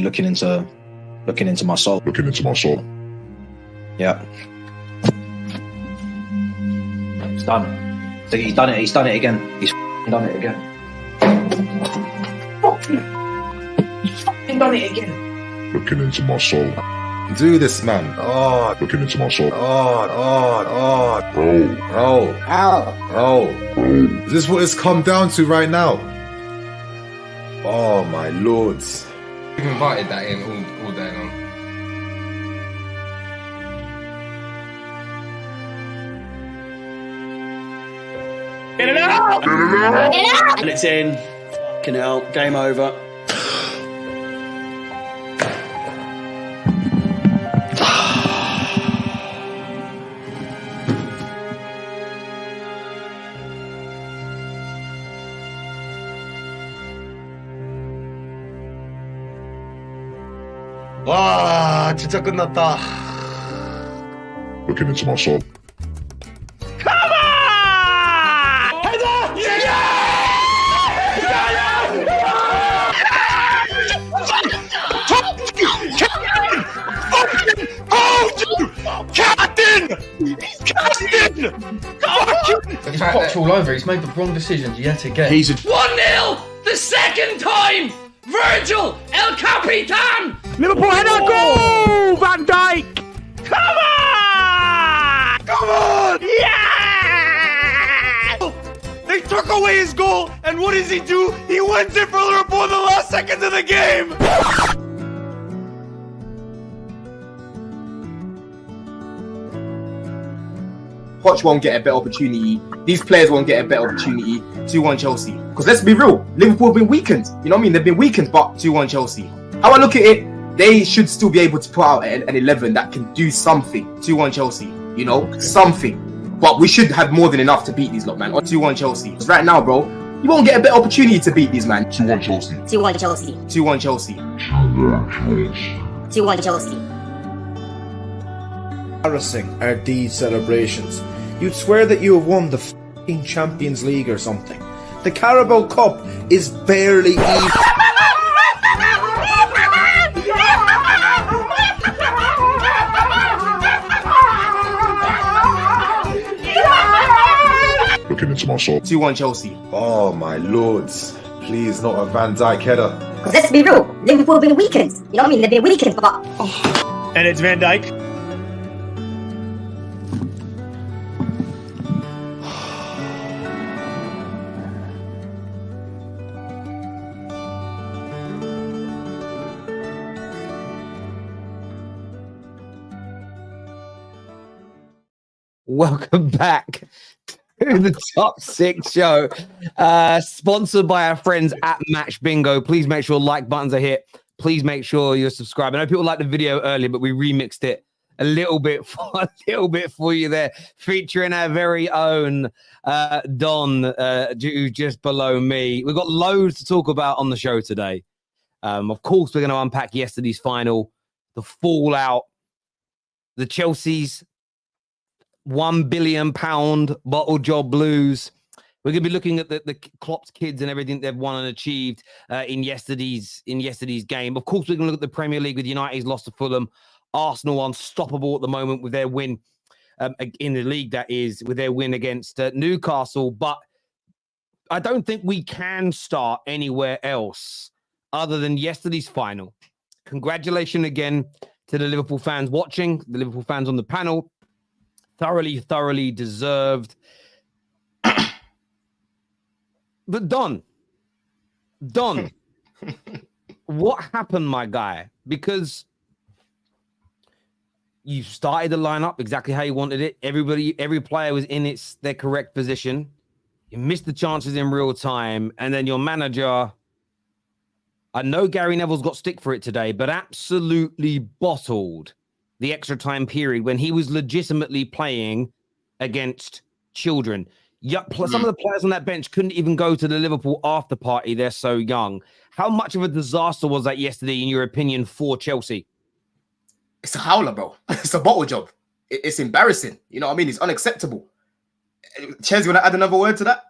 looking into my soul. Yeah. It's done. He's done it. He's done it again. He's done it again. He's done it again. Looking into my soul. Do this, man. Oh, looking into my soul. Bro. Is this what it's come down to right now? Oh my lords. You've invited that in all day long. Get it out! Get it out! And it's in. Fucking hell. Game over. 와, 진짜 끝났다. Looking into my soul. Come on! Header! Captain! He's Poch all over. He's made the wrong decisions yet again. He's 1-0! The second time! Virgil El Capitan! Liverpool header goal! Van Dijk! Come on! Come on! Yeah! They took away his goal, and what does he do? He wins it for Liverpool in the last seconds of the game! Poch won't get a better opportunity. These players won't get a better opportunity. 2-1 Chelsea. Because let's be real, Liverpool have been weakened. You know what I mean? They've been weakened, but 2-1 Chelsea. How I look at it, they should still be able to put out an 11 that can do something. 2-1 Chelsea. You know, something. But we should have more than enough to beat these lot, man. Or 2-1 Chelsea. Because right now, bro, you won't get a better opportunity to beat these, man. 2-1 Chelsea. 2-1 Chelsea. 2-1 Chelsea. 2-1 Chelsea. Embarrassing are these celebrations. You'd swear that you have won the f***ing Champions League or something. The Carabao Cup is barely even. Looking into my soul. 2-1 Chelsea. Oh my lords. Please, not a Van Dijk header. Because let's be real, Liverpool have been weakened. You know what I mean? They've been weakened, but... And it's Van Dijk. Welcome back to the Top 6 show, sponsored by our friends at Match Bingo. Please make sure like buttons are hit. Please make sure you're subscribed. I know people liked the video earlier, but we remixed it a little bit for you there, featuring our very own Don, who's just below me. We've got loads to talk about on the show today. Of course, we're going to unpack yesterday's final, the fallout, the Chelsea's £1 billion Bottlejobs blues. We're going to be looking at the Klopp's kids and everything they've won and achieved in yesterday's game. Of course, we're going to look at the Premier League with United's loss to Fulham. Arsenal unstoppable at the moment with their win in the league, that is, with their win against Newcastle. But I don't think we can start anywhere else other than yesterday's final. Congratulations again to the Liverpool fans watching, the Liverpool fans on the panel. Thoroughly deserved. But Don, what happened, my guy? Because you started the lineup exactly how you wanted it. Every player was in their correct position. You missed the chances in real time. And then your manager, I know Gary Neville's got stick for it today, but absolutely bottled the extra time period when he was legitimately playing against children. Some of the players on that bench couldn't even go to the Liverpool after party. They're so young. How much of a disaster was that yesterday, in your opinion, for Chelsea? It's a howler, bro. It's a bottle job. It's embarrassing. You know what I mean? It's unacceptable. Chelsea, want to add another word to that?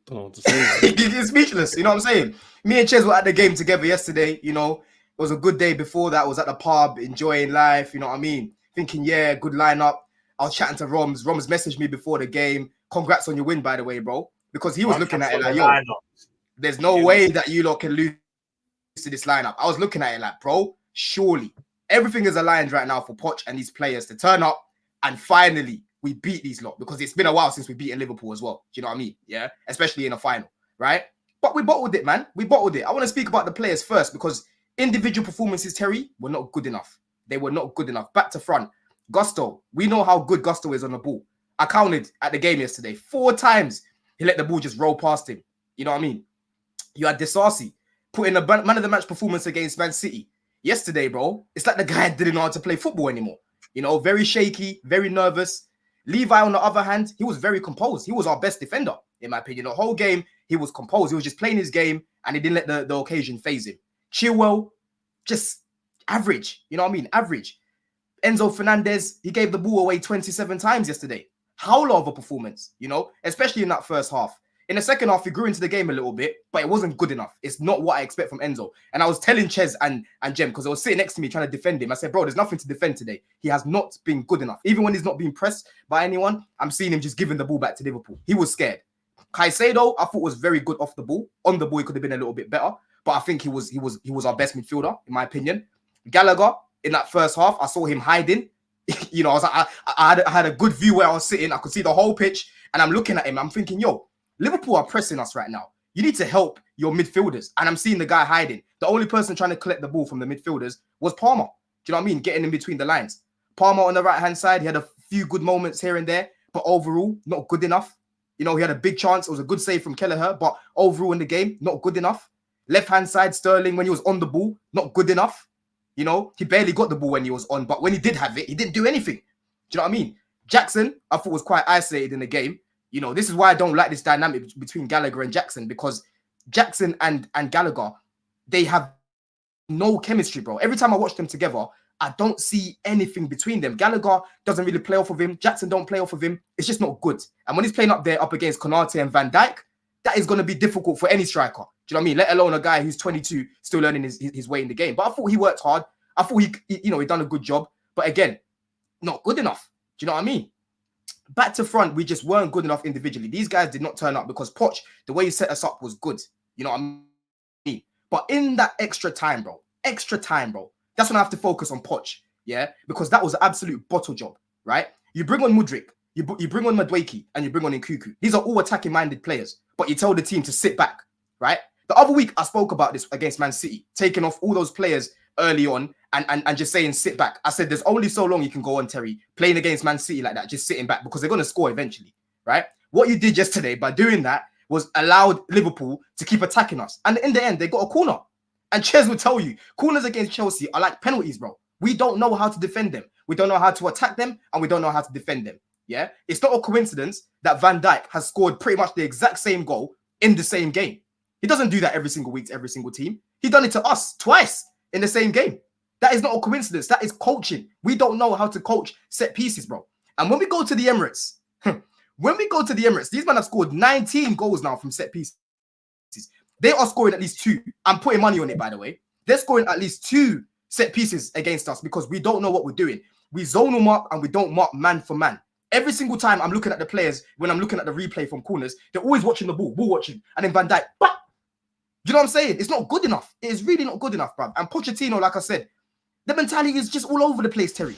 Don't know what to say. He's speechless. You know what I'm saying? Me and Ches were at the game together yesterday. You know, it was a good day before that. I was at the pub enjoying life. You know what I mean? Thinking, yeah, good lineup. I was chatting to Roms. Roms messaged me before the game. Congrats on your win, by the way, bro. Because he was looking at it like, yo, there's no way that you lot can lose to this lineup. I was looking at it like, bro, surely everything is aligned right now for Poch and these players to turn up and finally we beat these lot, because it's been a while since we beat Liverpool as well. Do you know what I mean? Yeah, especially in a final, right? But we bottled it, man. We bottled it. I want to speak about the players first, because individual performances, Terry, were not good enough. They were not good enough. Back to front. Gusto, we know how good Gusto is on the ball. I counted at the game yesterday 4 times he let the ball just roll past him. You know what I mean? You had Disasi put in a man of the match performance against Man City yesterday, bro. It's like the guy didn't know how to play football anymore. You know, very shaky, very nervous. Levi, on the other hand, he was very composed. He was our best defender, in my opinion. The whole game, he was composed. He was just playing his game, and he didn't let the occasion phase him. Chilwell, just average. You know what I mean? Average. Enzo Fernandez, he gave the ball away 27 times yesterday. Howler of a performance, you know, especially in that first half. In the second half, he grew into the game a little bit, but it wasn't good enough. It's not what I expect from Enzo. And I was telling Ches and Jem, because they were sitting next to me trying to defend him. I said, bro, there's nothing to defend today. He has not been good enough. Even when he's not being pressed by anyone, I'm seeing him just giving the ball back to Liverpool. He was scared. Caicedo, I thought was very good off the ball. On the ball, he could have been a little bit better, but I think he was our best midfielder, in my opinion. Kellegher, in that first half, I saw him hiding. You know, I was like, I had a good view where I was sitting. I could see the whole pitch, and I'm looking at him. I'm thinking, yo, Liverpool are pressing us right now. You need to help your midfielders. And I'm seeing the guy hiding. The only person trying to collect the ball from the midfielders was Palmer. Do you know what I mean? Getting in between the lines. Palmer on the right-hand side, he had a few good moments here and there, but overall, not good enough. You know, he had a big chance. It was a good save from Kellegher, but overall in the game, not good enough. Left-hand side, Sterling, when he was on the ball, not good enough. You know, he barely got the ball when he was on, but when he did have it, he didn't do anything. Do you know what I mean? Jackson, I thought was quite isolated in the game. You know, this is why I don't like this dynamic between Kellegher and Jackson, because Jackson and Kellegher, they have no chemistry, bro. Every time I watch them together, I don't see anything between them. Kellegher doesn't really play off of him. Jackson don't play off of him. It's just not good. And when he's playing up there, up against Konate and Van Dijk, that is going to be difficult for any striker. Do you know what I mean? Let alone a guy who's 22, still learning his way in the game. But I thought he worked hard. I thought he done a good job. But again, not good enough. Do you know what I mean? Back to front, we just weren't good enough individually. These guys did not turn up because Poch, the way he set us up was good. You know what I mean? But in that extra time, bro, that's when I have to focus on Poch, yeah? Because that was an absolute bottle job, right? You bring on Mudryk, you bring on Mudryk, and you bring on Nkuku. These are all attacking-minded players, but you tell the team to sit back, right? The other week, I spoke about this against Man City, taking off all those players early on and just saying sit back. I said there's only so long you can go on, Terry, playing against Man City like that, just sitting back, because they're going to score eventually, right? What you did yesterday by doing that was allowed Liverpool to keep attacking us. And in the end, they got a corner. And Ches will tell you, corners against Chelsea are like penalties, bro. We don't know how to defend them. We don't know how to attack them, and we don't know how to defend them, yeah? It's not a coincidence that Van Dijk has scored pretty much the exact same goal in the same game. He doesn't do that every single week to every single team. He done it to us twice in the same game. That is not a coincidence. That is coaching. We don't know how to coach set pieces, bro. And when we go to the Emirates, these men have scored 19 goals now from set pieces. They are scoring at least 2. I'm putting money on it, by the way. They're scoring at least 2 set pieces against us because we don't know what we're doing. We zonal mark and we don't mark man for man. Every single time I'm looking at the players, when I'm looking at the replay from corners, they're always watching the ball watching. And then Van Dijk, bah! Do you know what I'm saying? It's not good enough. It is really not good enough, bruv. And Pochettino, like I said, the mentality is just all over the place, Terry.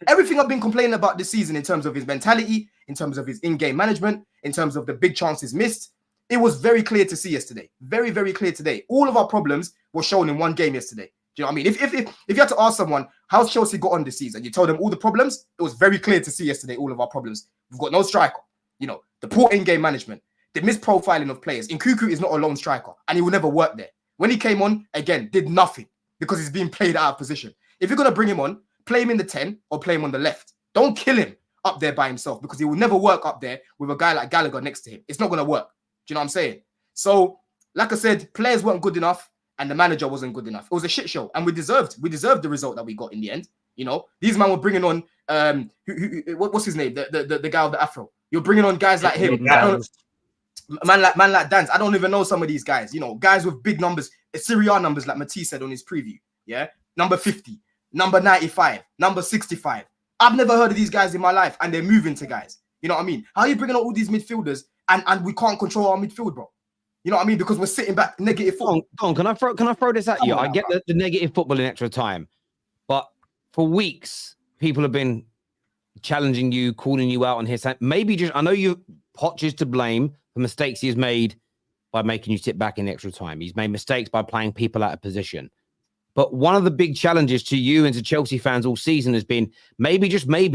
Everything I've been complaining about this season in terms of his mentality, in terms of his in-game management, in terms of the big chances missed, it was very clear to see yesterday. Very, very clear today. All of our problems were shown in one game yesterday. Do you know what I mean? If you had to ask someone, how's Chelsea got on this season? You told them all the problems. It was very clear to see yesterday all of our problems. We've got no striker. You know, the poor in-game management, the misprofiling of players. Nkuku is not a lone striker, and he will never work there. When he came on, again, did nothing because he's being played out of position. If you're going to bring him on, play him in the 10 or play him on the left. Don't kill him up there by himself because he will never work up there with a guy like Kellegher next to him. It's not going to work. Do you know what I'm saying? So, like I said, players weren't good enough and the manager wasn't good enough. It was a shit show, and we deserved the result that we got in the end. You know, these men were bringing on what's his name? The guy with the afro. You're bringing on guys like him. Man like Dance. I don't even know some of these guys. You know, guys with big numbers, Serie A numbers, like Matisse said on his preview. Yeah, number 50, number 95, number 65. I've never heard of these guys in my life, and they're moving to guys. You know what I mean? How are you bringing out all these midfielders and we can't control our midfield, bro? You know what I mean? Because we're sitting back negative football. Don, can I throw this at you? I get the negative football in extra time, but for weeks people have been challenging you, calling you out on his side. Maybe just, I know Poch is to blame for mistakes he has made by making you sit back in extra time. He's made mistakes by playing people out of position. But one of the big challenges to you and to Chelsea fans all season has been maybe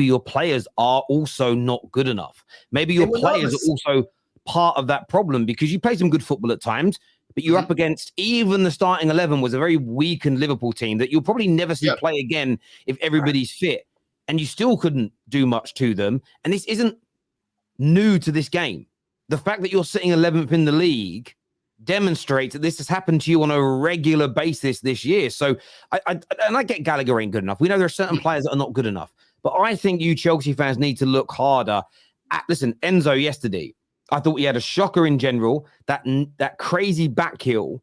your players are also not good enough. Maybe your players are also part of that problem, because you play some good football at times, but you're up against, even the starting 11 was a very weakened Liverpool team that you'll probably never see play again if everybody's fit. And you still couldn't do much to them. And this isn't new to this game. The fact that you're sitting 11th in the league demonstrates that this has happened to you on a regular basis this year. So I get Kellegher ain't good enough. We know there are certain players that are not good enough. But I think you Chelsea fans need to look harder at, listen, Enzo yesterday, I thought he had a shocker in general. That crazy back heel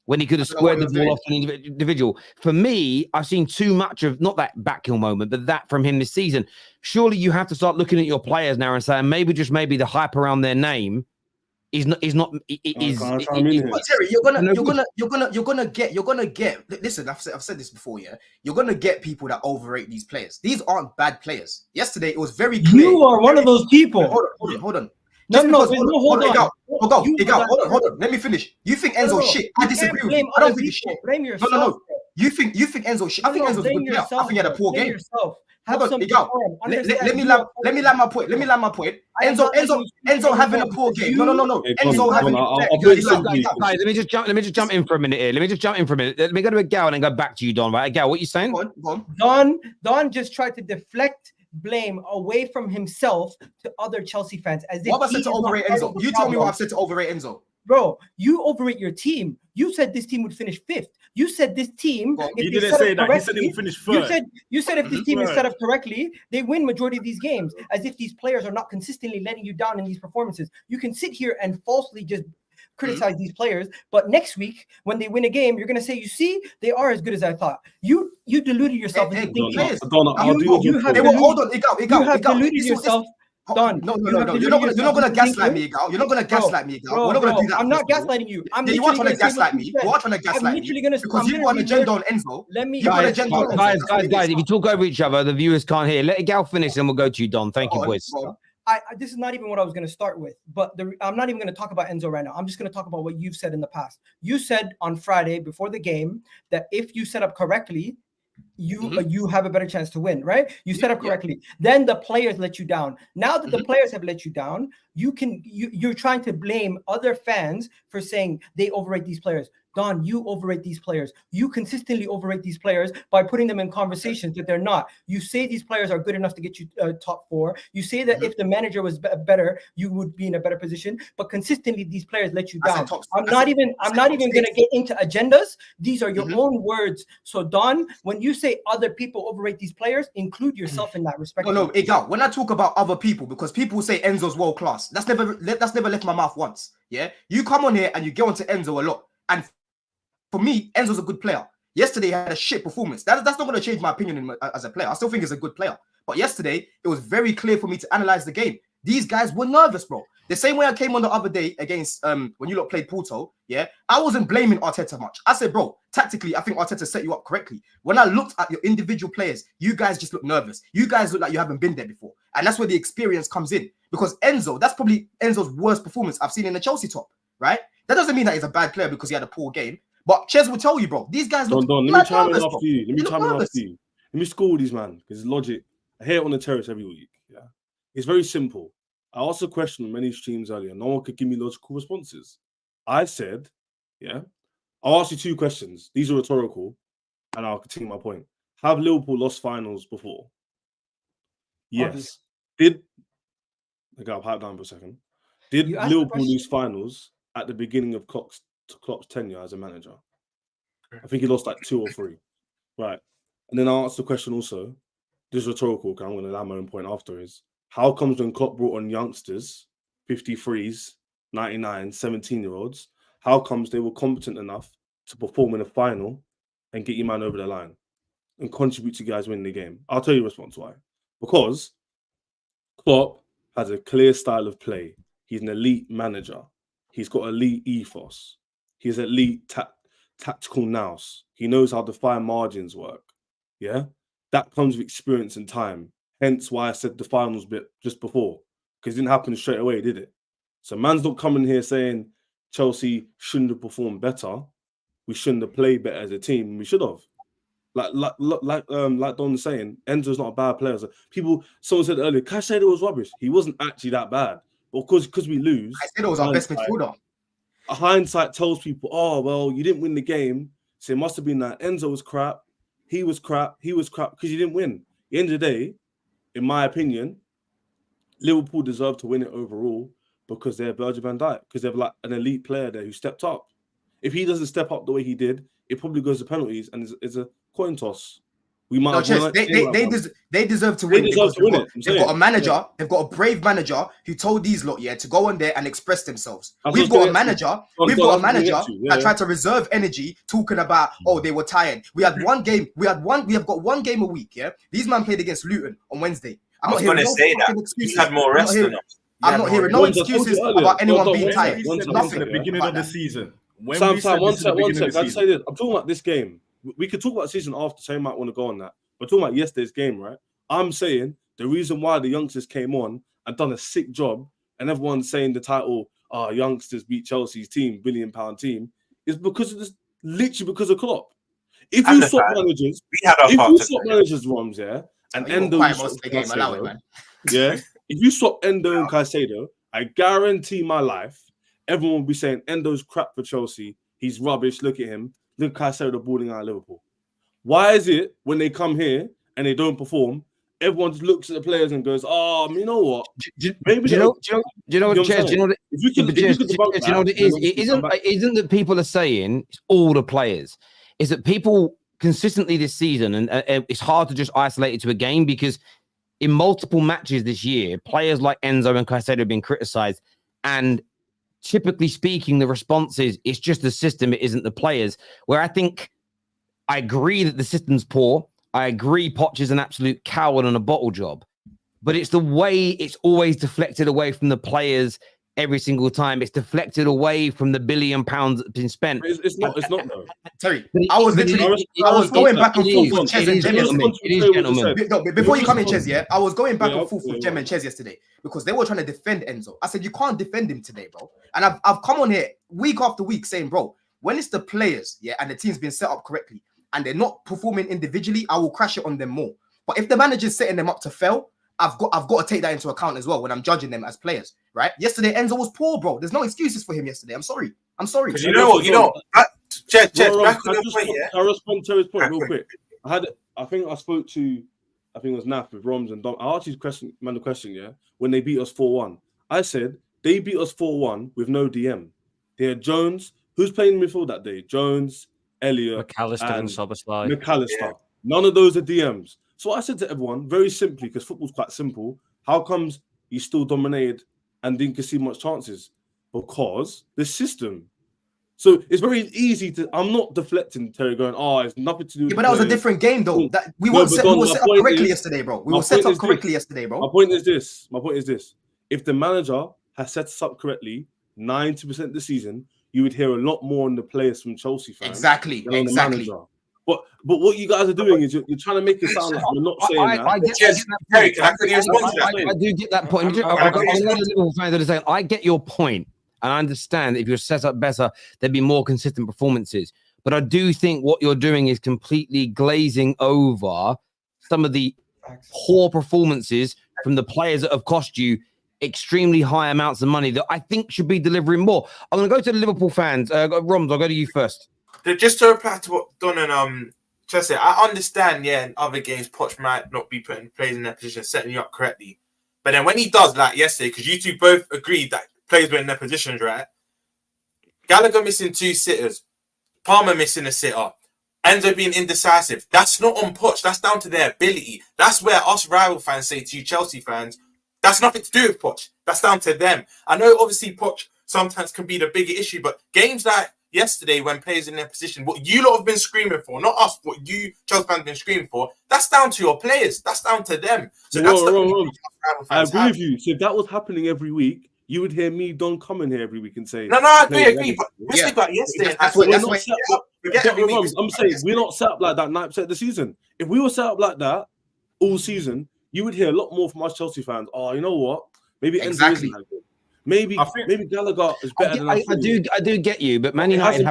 when he could have squared the ball off an individual. For me, I've seen too much of, not that back heel moment, but that from him this season. Surely you have to start looking at your players now and saying maybe the hype around their name is not. Terry, you're gonna get. Listen, I've said this before. Yeah, you're gonna get people that overrate these players. These aren't bad players. Yesterday, it was very clear. You are one of those people. Hold on. Hold on. Hold on. Let me finish. You think Enzo's shit? I disagree with you. I don't think he's shit. Blame yourself. No. You think Enzo's shit? I think Enzo's a good player. I think he had a poor game. Hold on, Egal. Let me land my point. Enzo having a poor game. No. Enzo having guys, let me just jump in for a minute here. Let me go to Egal and then go back to you, Don. Right, Egal, what you saying? Go on. Don just tried to deflect blame away from himself to other Chelsea fans. As if what have I said to overrate Enzo? You tell me what I've said to overrate Enzo. Bro, you overrate your team. You said this team would finish 5th. You said this team. Well, you didn't say that. You said it would finish 3rd. You said if this team is set up correctly, they win majority of these games. As if these players are not consistently letting you down in these performances. You can sit here and falsely just criticize these players, but next week when they win a game, you're gonna say, "You see, they are as good as I thought." You deluded yourself. Hold on, Egal. You have deluded yourself. Don, no. You're not gonna gaslight me, Egal. You're not gonna gaslight me, Egal. We're not gonna do that. I'm not gaslighting you. You are trying to gaslight me. You are trying to gaslight me because you've got an agenda on Enzo. Guys, if you talk over each other, the viewers can't hear. Let Egal finish, and we'll go to you, Don. Thank you, boys. This is not even what I was going to start with, but I'm not even going to talk about Enzo right now. I'm just going to talk about what you've said in the past. You said on Friday before the game that if you set up correctly, you have a better chance to win, right? You set up correctly. Then the players let you down. Now that the players have let you down, you're trying to blame other fans for saying they overrate these players. Don, you overrate these players. You consistently overrate these players by putting them in conversations that they're not. You say these players are good enough to get you top 4. You say that if the manager was better, you would be in a better position. But consistently, these players let you down. I'm not even going to get into agendas. These are your own words. So Don, when you say other people overrate these players, include yourself in that respect. No, Egal. When I talk about other people, because people say Enzo's world class, that's never left my mouth once. Yeah, you come on here and you get onto Enzo a lot, and for me, Enzo's a good player. Yesterday, he had a shit performance. That's not going to change my opinion as a player. I still think he's a good player. But yesterday, it was very clear for me to analyze the game. These guys were nervous, bro. The same way I came on the other day against when you lot played Porto, yeah, I wasn't blaming Arteta much. I said, bro, tactically, I think Arteta set you up correctly. When I looked at your individual players, you guys just look nervous. You guys look like you haven't been there before. And that's where the experience comes in. Because Enzo, that's probably Enzo's worst performance I've seen in the Chelsea top, right? That doesn't mean that he's a bad player because he had a poor game. But Ches will tell you, bro, these guys look Don, let me chime in after you. Let me school these man, because it's logic. I hear it on the terrace every week. Yeah, it's very simple. I asked a question on many streams earlier. No one could give me logical responses. I said, yeah, I'll ask you 2 questions. These are rhetorical, and I'll continue my point. Have Liverpool lost finals before? Yes. Okay, I'll pipe down for a second. Did Liverpool lose finals at the beginning of Klopp's tenure as a manager? I think he lost like 2 or 3. Right. And then I'll ask the question also, this is rhetorical, because I'm going to land my own point after, is how comes when Klopp brought on youngsters, 53s, 99, 17-year-olds, how comes they were competent enough to perform in a final and get your man over the line and contribute to you guys winning the game? I'll tell you the response why. Because Klopp has a clear style of play. He's an elite manager. He's got elite ethos. He's elite tactical nous. He knows how the fine margins work. Yeah? That comes with experience and time. Hence why I said the finals bit just before. Because it didn't happen straight away, did it? So man's not coming here saying Chelsea shouldn't have performed better. We shouldn't have played better as a team. We should have. Like Don was saying, Enzo's not a bad player. So someone said earlier, Caicedo was rubbish. He wasn't actually that bad. But because we lose, Caicedo was our best midfielder. Hindsight tells people, oh, well, you didn't win the game. So it must have been that Enzo was crap. He was crap because you didn't win. At the end of the day, in my opinion, Liverpool deserve to win it overall because they're Virgil van Dijk, because they're like an elite player there who stepped up. If he doesn't step up the way he did, it probably goes to penalties and it's a coin toss. We might they deserve to win because they've got a manager, they've got a brave manager who told these lot, to go on there and express themselves. We've got a manager that tried to reserve energy, talking about they were tired. We have got one game a week, These men played against Luton on Wednesday. I'm not hearing excuses. Had more rest than us. I'm not hearing no excuses about anyone being tired. Nothing at the beginning of the season. One sec. I'd say this. I'm talking about this game. We could talk about the season after, so you might want to go on that. We're talking about yesterday's game, right? I'm saying the reason why the youngsters came on and done a sick job, and everyone's saying the title, youngsters beat Chelsea's team, £1 billion team, is because of this, literally because of Klopp. If you swap managers, Roms, and Endo, if you swap Endo and Caicedo, I guarantee my life, everyone will be saying Endo's crap for Chelsea. He's rubbish. Look at him. Look at Caicedo balling out of Liverpool. Why is it when they come here and they don't perform, everyone just looks at the players and goes, you know what? Maybe do you know what it is? It isn't that people are saying it's all the players. It's that people consistently this season, and it's hard to just isolate it to a game because in multiple matches this year, players like Enzo and Caicedo have been criticised, and typically speaking, the response is it's just the system, it isn't the players. Where I think I agree that the system's poor. I agree Poch is an absolute coward on a bottle job. But it's the way it's always deflected away from the players every single time. It's deflected away from the £1 billion that's been spent. It's not though. Terry, I was going back and forth with Ches and Jem. Before you come in, Ches, I was going back and forth with Jem and Ches yesterday because they were trying to defend Enzo. I said, you can't defend him today, bro. And I've come on here week after week saying, bro, when it's the players, and the team's been set up correctly and they're not performing individually, I will crash it on them more. But if the manager's setting them up to fail, I've got to take that into account as well when I'm judging them as players, right? Yesterday, Enzo was poor, bro. There's no excuses for him yesterday. I'm sorry. Because you know what? Chet, back on your point, I respond to his point real quick. I think I spoke to, I think it was Naf with Roms and Dom. I asked you the question, when they beat us 4-1. I said, they beat us 4-1 with no DM. They had Jones. Who's playing midfield that day? Jones, Elliott, McAllister and Szoboszlai. McAllister. Yeah. None of those are DMs. So I said to everyone, very simply, because football's quite simple, how comes you still dominated and didn't concede much chances? Because the system. So it's very easy to. I'm not deflecting Terry, going, it's nothing to do with but that was a different game, though. We were set up correctly yesterday, bro. We were set up correctly yesterday, bro. My point is this. If the manager has set us up correctly 90% of the season, you would hear a lot more on the players from Chelsea fans. Exactly. But what you guys are doing is you're trying to make it sound like we're not saying that. I do get that point. I get your point, and I understand if you're set up better, there'd be more consistent performances. But I do think what you're doing is completely glazing over some of the poor performances from the players that have cost you extremely high amounts of money that I think should be delivering more. I'm going to go to the Liverpool fans. Roms, I'll go to you first. Just to reply to what Don and Chelsea, I understand, in other games, Poch might not be putting players in their position, setting you up correctly. But then when he does, like yesterday, because you two both agreed that players were in their positions, right? Gallagher missing 2 sitters, Palmer missing a sitter, Enzo being indecisive. That's not on Poch. That's down to their ability. That's where us rival fans say to you, Chelsea fans, that's nothing to do with Poch. That's down to them. I know, obviously, Poch sometimes can be the bigger issue. But games like yesterday, when players in their position, what you lot have been screaming for, not us, what you Chelsea fans have been screaming for, that's down to your players. That's down to them. So that's I agree with you. So if that was happening every week, you would hear me, Don, coming here every week and say, no, I agree. But we're speaking about yesterday. I'm saying we're not set up like that 90% of the season. If we were set up like that all season, you would hear a lot more from us Chelsea fans. Oh, you know what? Maybe Enzo isn't that good. Maybe Kellegher is better than us. I do get you, but Man United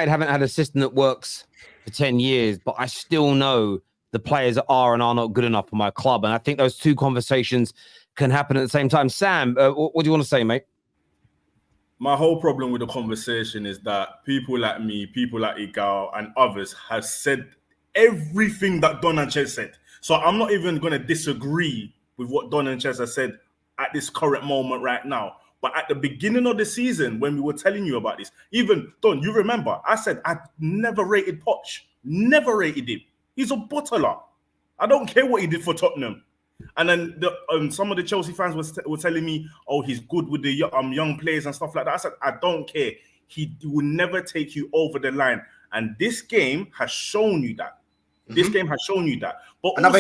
haven't had a system that works for 10 years, but I still know the players are and are not good enough for my club. And I think those two conversations can happen at the same time. Sam, what do you want to say, mate? My whole problem with the conversation is that people like me, people like Egal and others have said everything that Don and Ches said. So I'm not even going to disagree with what Don and Ches has said at this current moment right now. But at the beginning of the season, when we were telling you about this, even Don, you remember, I said I never rated Poch. Never rated him. He's a bottler. I don't care what he did for Tottenham. And then some of the Chelsea fans were telling me, oh, he's good with the young players and stuff like that. I said, I don't care. He will never take you over the line. And this game has shown you that. This game has shown you that. But another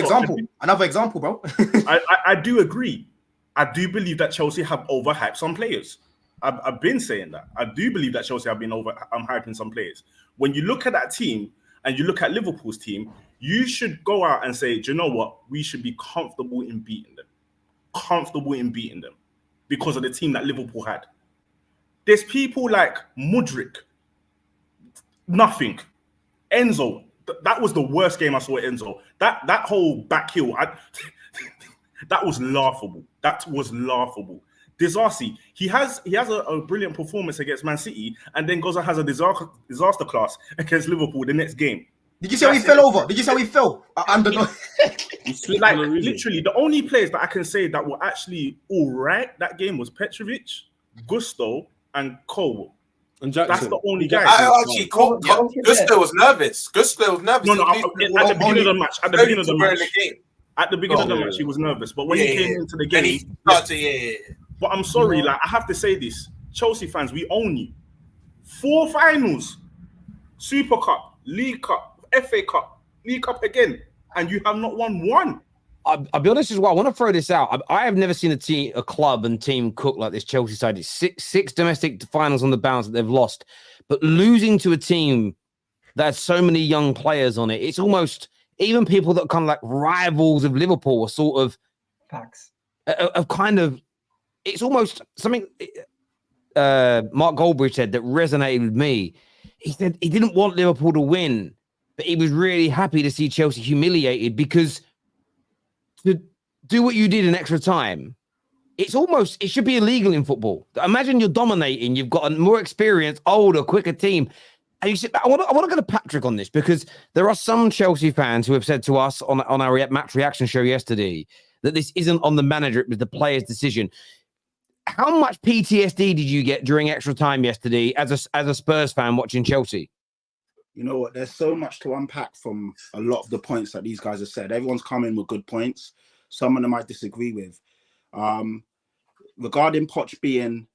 example, bro. I do agree. I do believe that Chelsea have overhyped some players. I've been saying that. I do believe that Chelsea have been hyping some players. When you look at that team and you look at Liverpool's team, you should go out and say, do you know what? We should be comfortable in beating them. Comfortable in beating them because of the team that Liverpool had. There's people like Mudryk. Nothing. Enzo. That was the worst game I saw at Enzo. That whole back heel, that was laughable. That was laughable. Disasi, he has a brilliant performance against Man City and then goes and has a disaster class against Liverpool the next game. Did you see how he fell over? Did you see how he fell? Like, literally, the only players that I can say that were actually all right that game was Petrovic, Gusto, and Cole. And Jackson. That's the only guy. Gusto was nervous. Gusto was nervous. No, at the beginning of the match. At the beginning of the match, he was nervous. But when he came into the game, he started, But I'm sorry, like I have to say this, Chelsea fans, we own you. 4 finals, Super Cup, League Cup, FA Cup, League Cup again, and you have not won one. I'll be honest as well. I want to throw this out. I have never seen a club and team cook like this Chelsea side. It's six domestic finals on the bounce that they've lost, but losing to a team that has so many young players on it, it's almost even people that are kind of like rivals of Liverpool are sort of facts of kind of. It's almost something Mark Goldbridge said that resonated with me. He said he didn't want Liverpool to win, but he was really happy to see Chelsea humiliated because to do what you did in extra time, it should be illegal in football. Imagine you're dominating, you've got a more experienced, older, quicker team. And you said, I want to go to Patrick on this because there are some Chelsea fans who have said to us on our match reaction show yesterday that this isn't on the manager, it was the player's decision. How much PTSD did you get during extra time yesterday as a Spurs fan watching Chelsea? You know what? There's so much to unpack from a lot of the points that these guys have said. Everyone's coming with good points. Some of them I disagree with. Regarding Poch being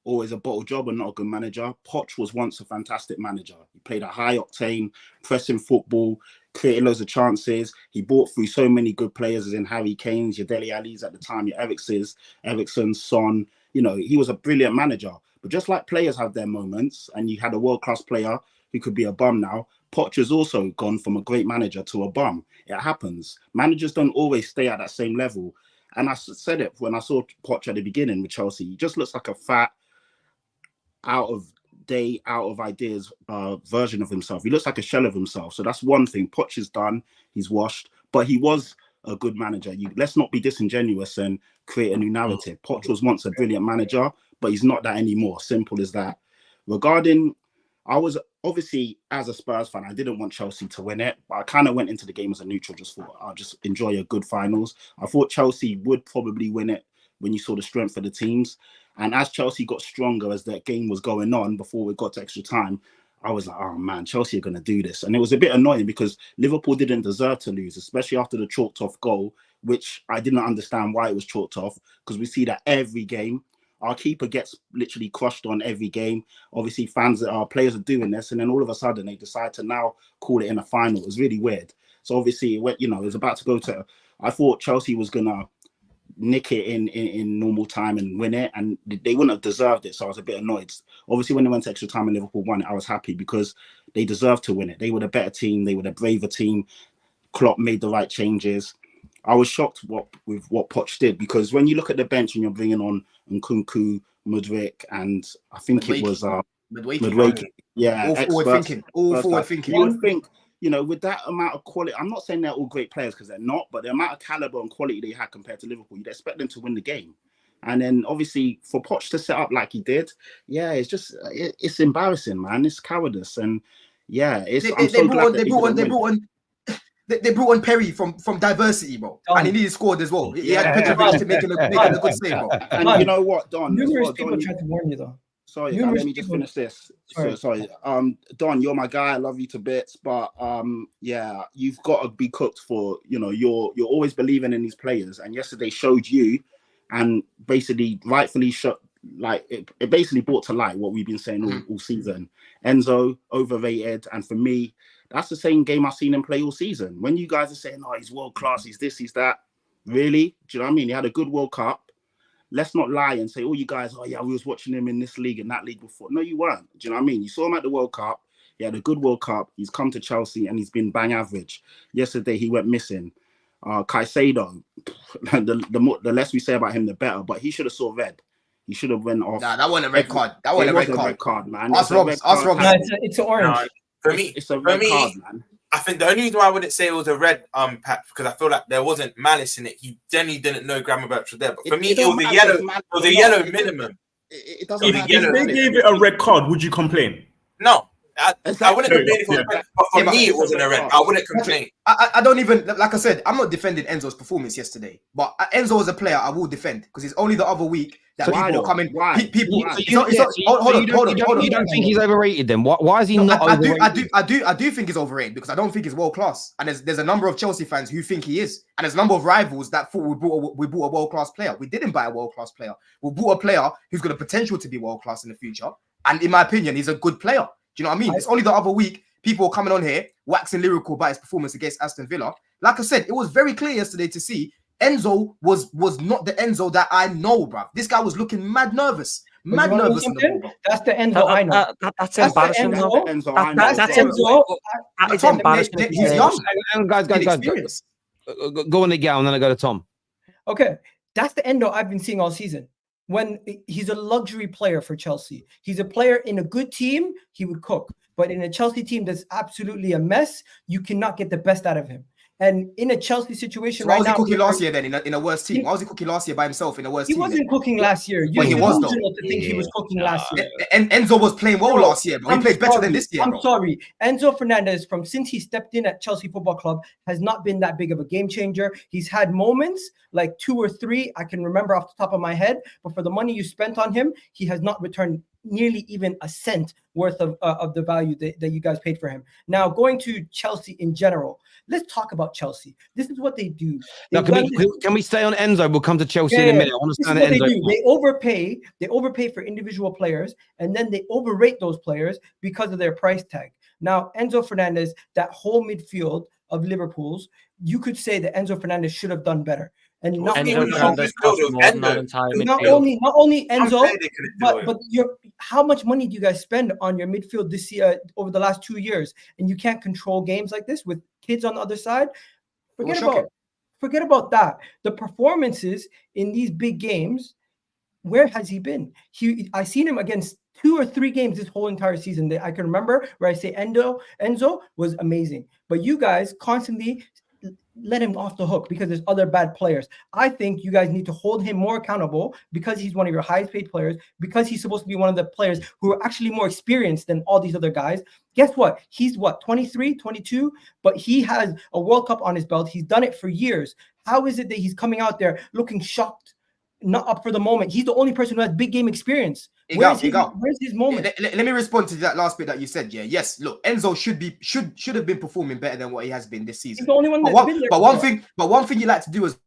always a bottle job and not a good manager, Poch was once a fantastic manager. He played a high-octane, pressing football, created loads of chances. He brought through so many good players as in Harry Kane's, your Dele Alli's at the time, your Ericsson, Son. You know, he was a brilliant manager. But just like players have their moments, and you had a world-class player who could be a bum now, Poch has also gone from a great manager to a bum. It happens. Managers don't always stay at that same level. And I said it when I saw Poch at the beginning with Chelsea. He just looks like a fat, out of ideas version of himself. He looks like a shell of himself. So that's one thing. Poch is done. He's washed. But he was a good manager. Let's not be disingenuous and create a new narrative. Poch was once a brilliant manager, but he's not that anymore. Simple as that. Regarding, I was obviously, as a Spurs fan, I didn't want Chelsea to win it, but I kind of went into the game as a neutral, just thought I'll just enjoy a good finals. I thought Chelsea would probably win it when you saw the strength of the teams. And as Chelsea got stronger as that game was going on before we got to extra time, I was like, oh man, Chelsea are going to do this. And it was a bit annoying because Liverpool didn't deserve to lose, especially after the chalked off goal, which I didn't understand why it was chalked off, because we see that every game. Our keeper gets literally crushed on every game. Obviously, players are doing this, and then all of a sudden they decide to now call it in a final. It was really weird. So obviously, it was about to go to. I thought Chelsea was gonna nick it in normal time and win it, and they wouldn't have deserved it. So I was a bit annoyed. Obviously, when they went to extra time and Liverpool won it, I was happy because they deserved to win it. They were the better team. They were the braver team. Klopp made the right changes. I was shocked with what Poch did, because when you look at the bench and you're bringing on Nkunku, Mudryk, and I think it was Mudryk. Yeah, all forward thinking. You would think, with that amount of quality, I'm not saying they're all great players because they're not, but the amount of caliber and quality they had compared to Liverpool, you'd expect them to win the game. And then obviously for Poch to set up like he did, it's just it's embarrassing, man. It's cowardice, and They brought on Perry from diversity, bro, and he needed scored as well. He had Petrovic to making a good save, bro. And you know what, Don? Numerous people tried to warn you, though. Sorry, let me just finish this. Sorry. Don, you're my guy. I love you to bits, but you've got to be cooked for. You're always believing in these players, and yesterday showed you, and basically rightfully it basically brought to light what we've been saying all season. Enzo overrated, and for me, that's the same game I've seen him play all season. When you guys are saying, "Oh, he's world class, he's this, he's that," really? Do you know what I mean? He had a good World Cup. Let's not lie and say, "Oh, you guys, we was watching him in this league and that league before." No, you weren't. Do you know what I mean? You saw him at the World Cup. He had a good World Cup. He's come to Chelsea and he's been bang average. Yesterday he went missing. Caicedo, the less we say about him, the better. But he should have saw red. He should have went off. Nah, that wasn't a red card. That wasn't a red card, man. Ask Rob. No, it's an orange. No, for me, it's a red card, man. I think the only reason why I wouldn't say it was a red patch, because I feel like there wasn't malice in it. He genuinely didn't know Gramovich was there. But for me, it was a yellow. It was a yellow minimum. It doesn't matter. If they gave it a red card, would you complain? No. I wouldn't complain if it was red, but for me, it wasn't a red. I wouldn't complain. I don't even, like I said, I'm not defending Enzo's performance yesterday, but Enzo as a player, I will defend, because it's only the other week that people are coming. People, hold on. You don't think he's overrated then? Why is he not overrated? I do think he's overrated, because I don't think he's world class, and there's a number of Chelsea fans who think he is, and there's a number of rivals that thought we bought a world class player. We didn't buy a world class player. We bought a player who's got the potential to be world class in the future, and in my opinion, he's a good player. Do you know what I mean? It's only the other week people were coming on here waxing lyrical about his performance against Aston Villa. Like I said, it was very clear yesterday to see Enzo was not the Enzo that I know, bruv. This guy was looking mad nervous. Mad nervous. That's the Enzo I know. That's embarrassing. That's Enzo. It's embarrassing. He's young. Guys. Go on, Egal, and then I go to Tom. Okay, that's the Endo I've been seeing all season. When he's a luxury player for Chelsea. He's a player in a good team, he would cook. But in a Chelsea team that's absolutely a mess, you cannot get the best out of him. And in a Chelsea situation right now... Why was he cooking last year then in a worse team? Why was he cooking last year by himself in a worse team? He wasn't cooking last year. But he was, though. To think he was cooking last year. And Enzo was playing well last year, but he played better than this year. I'm sorry. Enzo Fernandez, since he stepped in at Chelsea Football Club, has not been that big of a game changer. He's had moments, like 2 or 3, I can remember off the top of my head, but for the money you spent on him, he has not returned nearly even a cent worth of the value that you guys paid for him. Now, going to Chelsea in general, let's talk about Chelsea. This is what they do. Now, can we stay on Enzo? We'll come to Chelsea in a minute. I want to stand at Enzo. They overpay for individual players, and then they overrate those players because of their price tag. Now, Enzo Fernandez, that whole midfield of Liverpool's, you could say that Enzo Fernandez should have done better. And not only Enzo, but how much money do you guys spend on your midfield this year over the last 2 years? And you can't control games like this with kids on the other side. Forget about that. The performances in these big games, where has he been? I seen him against 2 or 3 games this whole entire season that I can remember where I say Enzo was amazing. But you guys constantly let him off the hook because there's other bad players. I think you guys need to hold him more accountable because he's one of your highest paid players, because he's supposed to be one of the players who are actually more experienced than all these other guys. Guess what? He's 23, 22, but he has a World Cup on his belt. He's done it for years. How is it that he's coming out there looking shocked, not up for the moment? He's the only person who has big game experience. Where's his moment? Let me respond to that last bit that you said. Yeah, yes. Look, Enzo should have been performing better than what he has been this season. He's the only one that's been there. But one thing you like to do is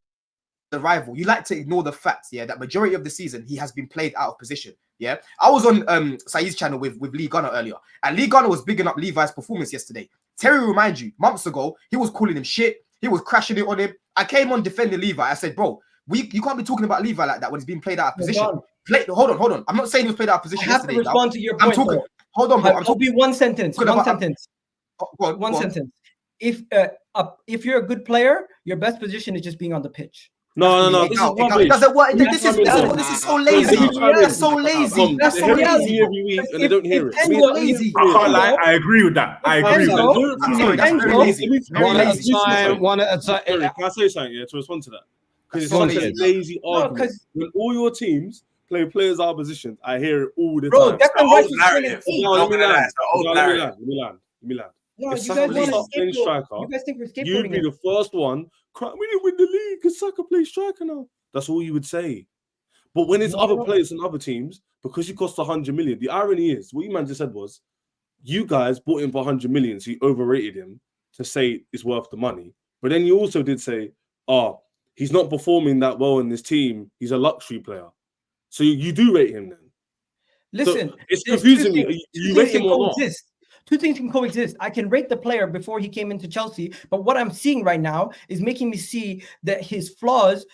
the rival, you like to ignore the fact, that majority of the season he has been played out of position. Yeah, I was on Saeed's channel with Lee Gunner earlier, and Lee Gunner was bigging up Levi's performance yesterday. Terry, remind you, months ago, he was calling him shit. He was crashing it on him. I came on defending Levi. I said, bro, you can't be talking about Levi like that when he's being played out of position. Hold on. I'm not saying he was played out of position. I have to respond to your point. Hold on, bro. I'll be one sentence. One sentence. If you're a good player, your best position is just being on the pitch. No. This is so lazy. That's so lazy. That's so lazy. Every week and they don't hear it. So lazy. I can't lie. I agree with that. I agree with that. I'm sorry, that's very lazy. One at a time. Can I say something to respond to that? Because it's such a lazy argument. When all your teams play players out of positions, I hear it all the time. Let me land. No, If you guys Saka want playing to striker, You guys think we're scapegoating you'd be the first one crying, we didn't win the league because Saka plays striker now. That's all you would say. But when it's other players and other teams, because he costs 100 million, the irony is, what you man just said was, you guys bought him for 100 million, so you overrated him to say it's worth the money. But then you also did say, he's not performing that well in this team. He's a luxury player. So you do rate him then. Listen, so it's confusing me. You rate him or not? Two things can coexist. I can rate the player before he came into Chelsea, but what I'm seeing right now is making me see that his flaws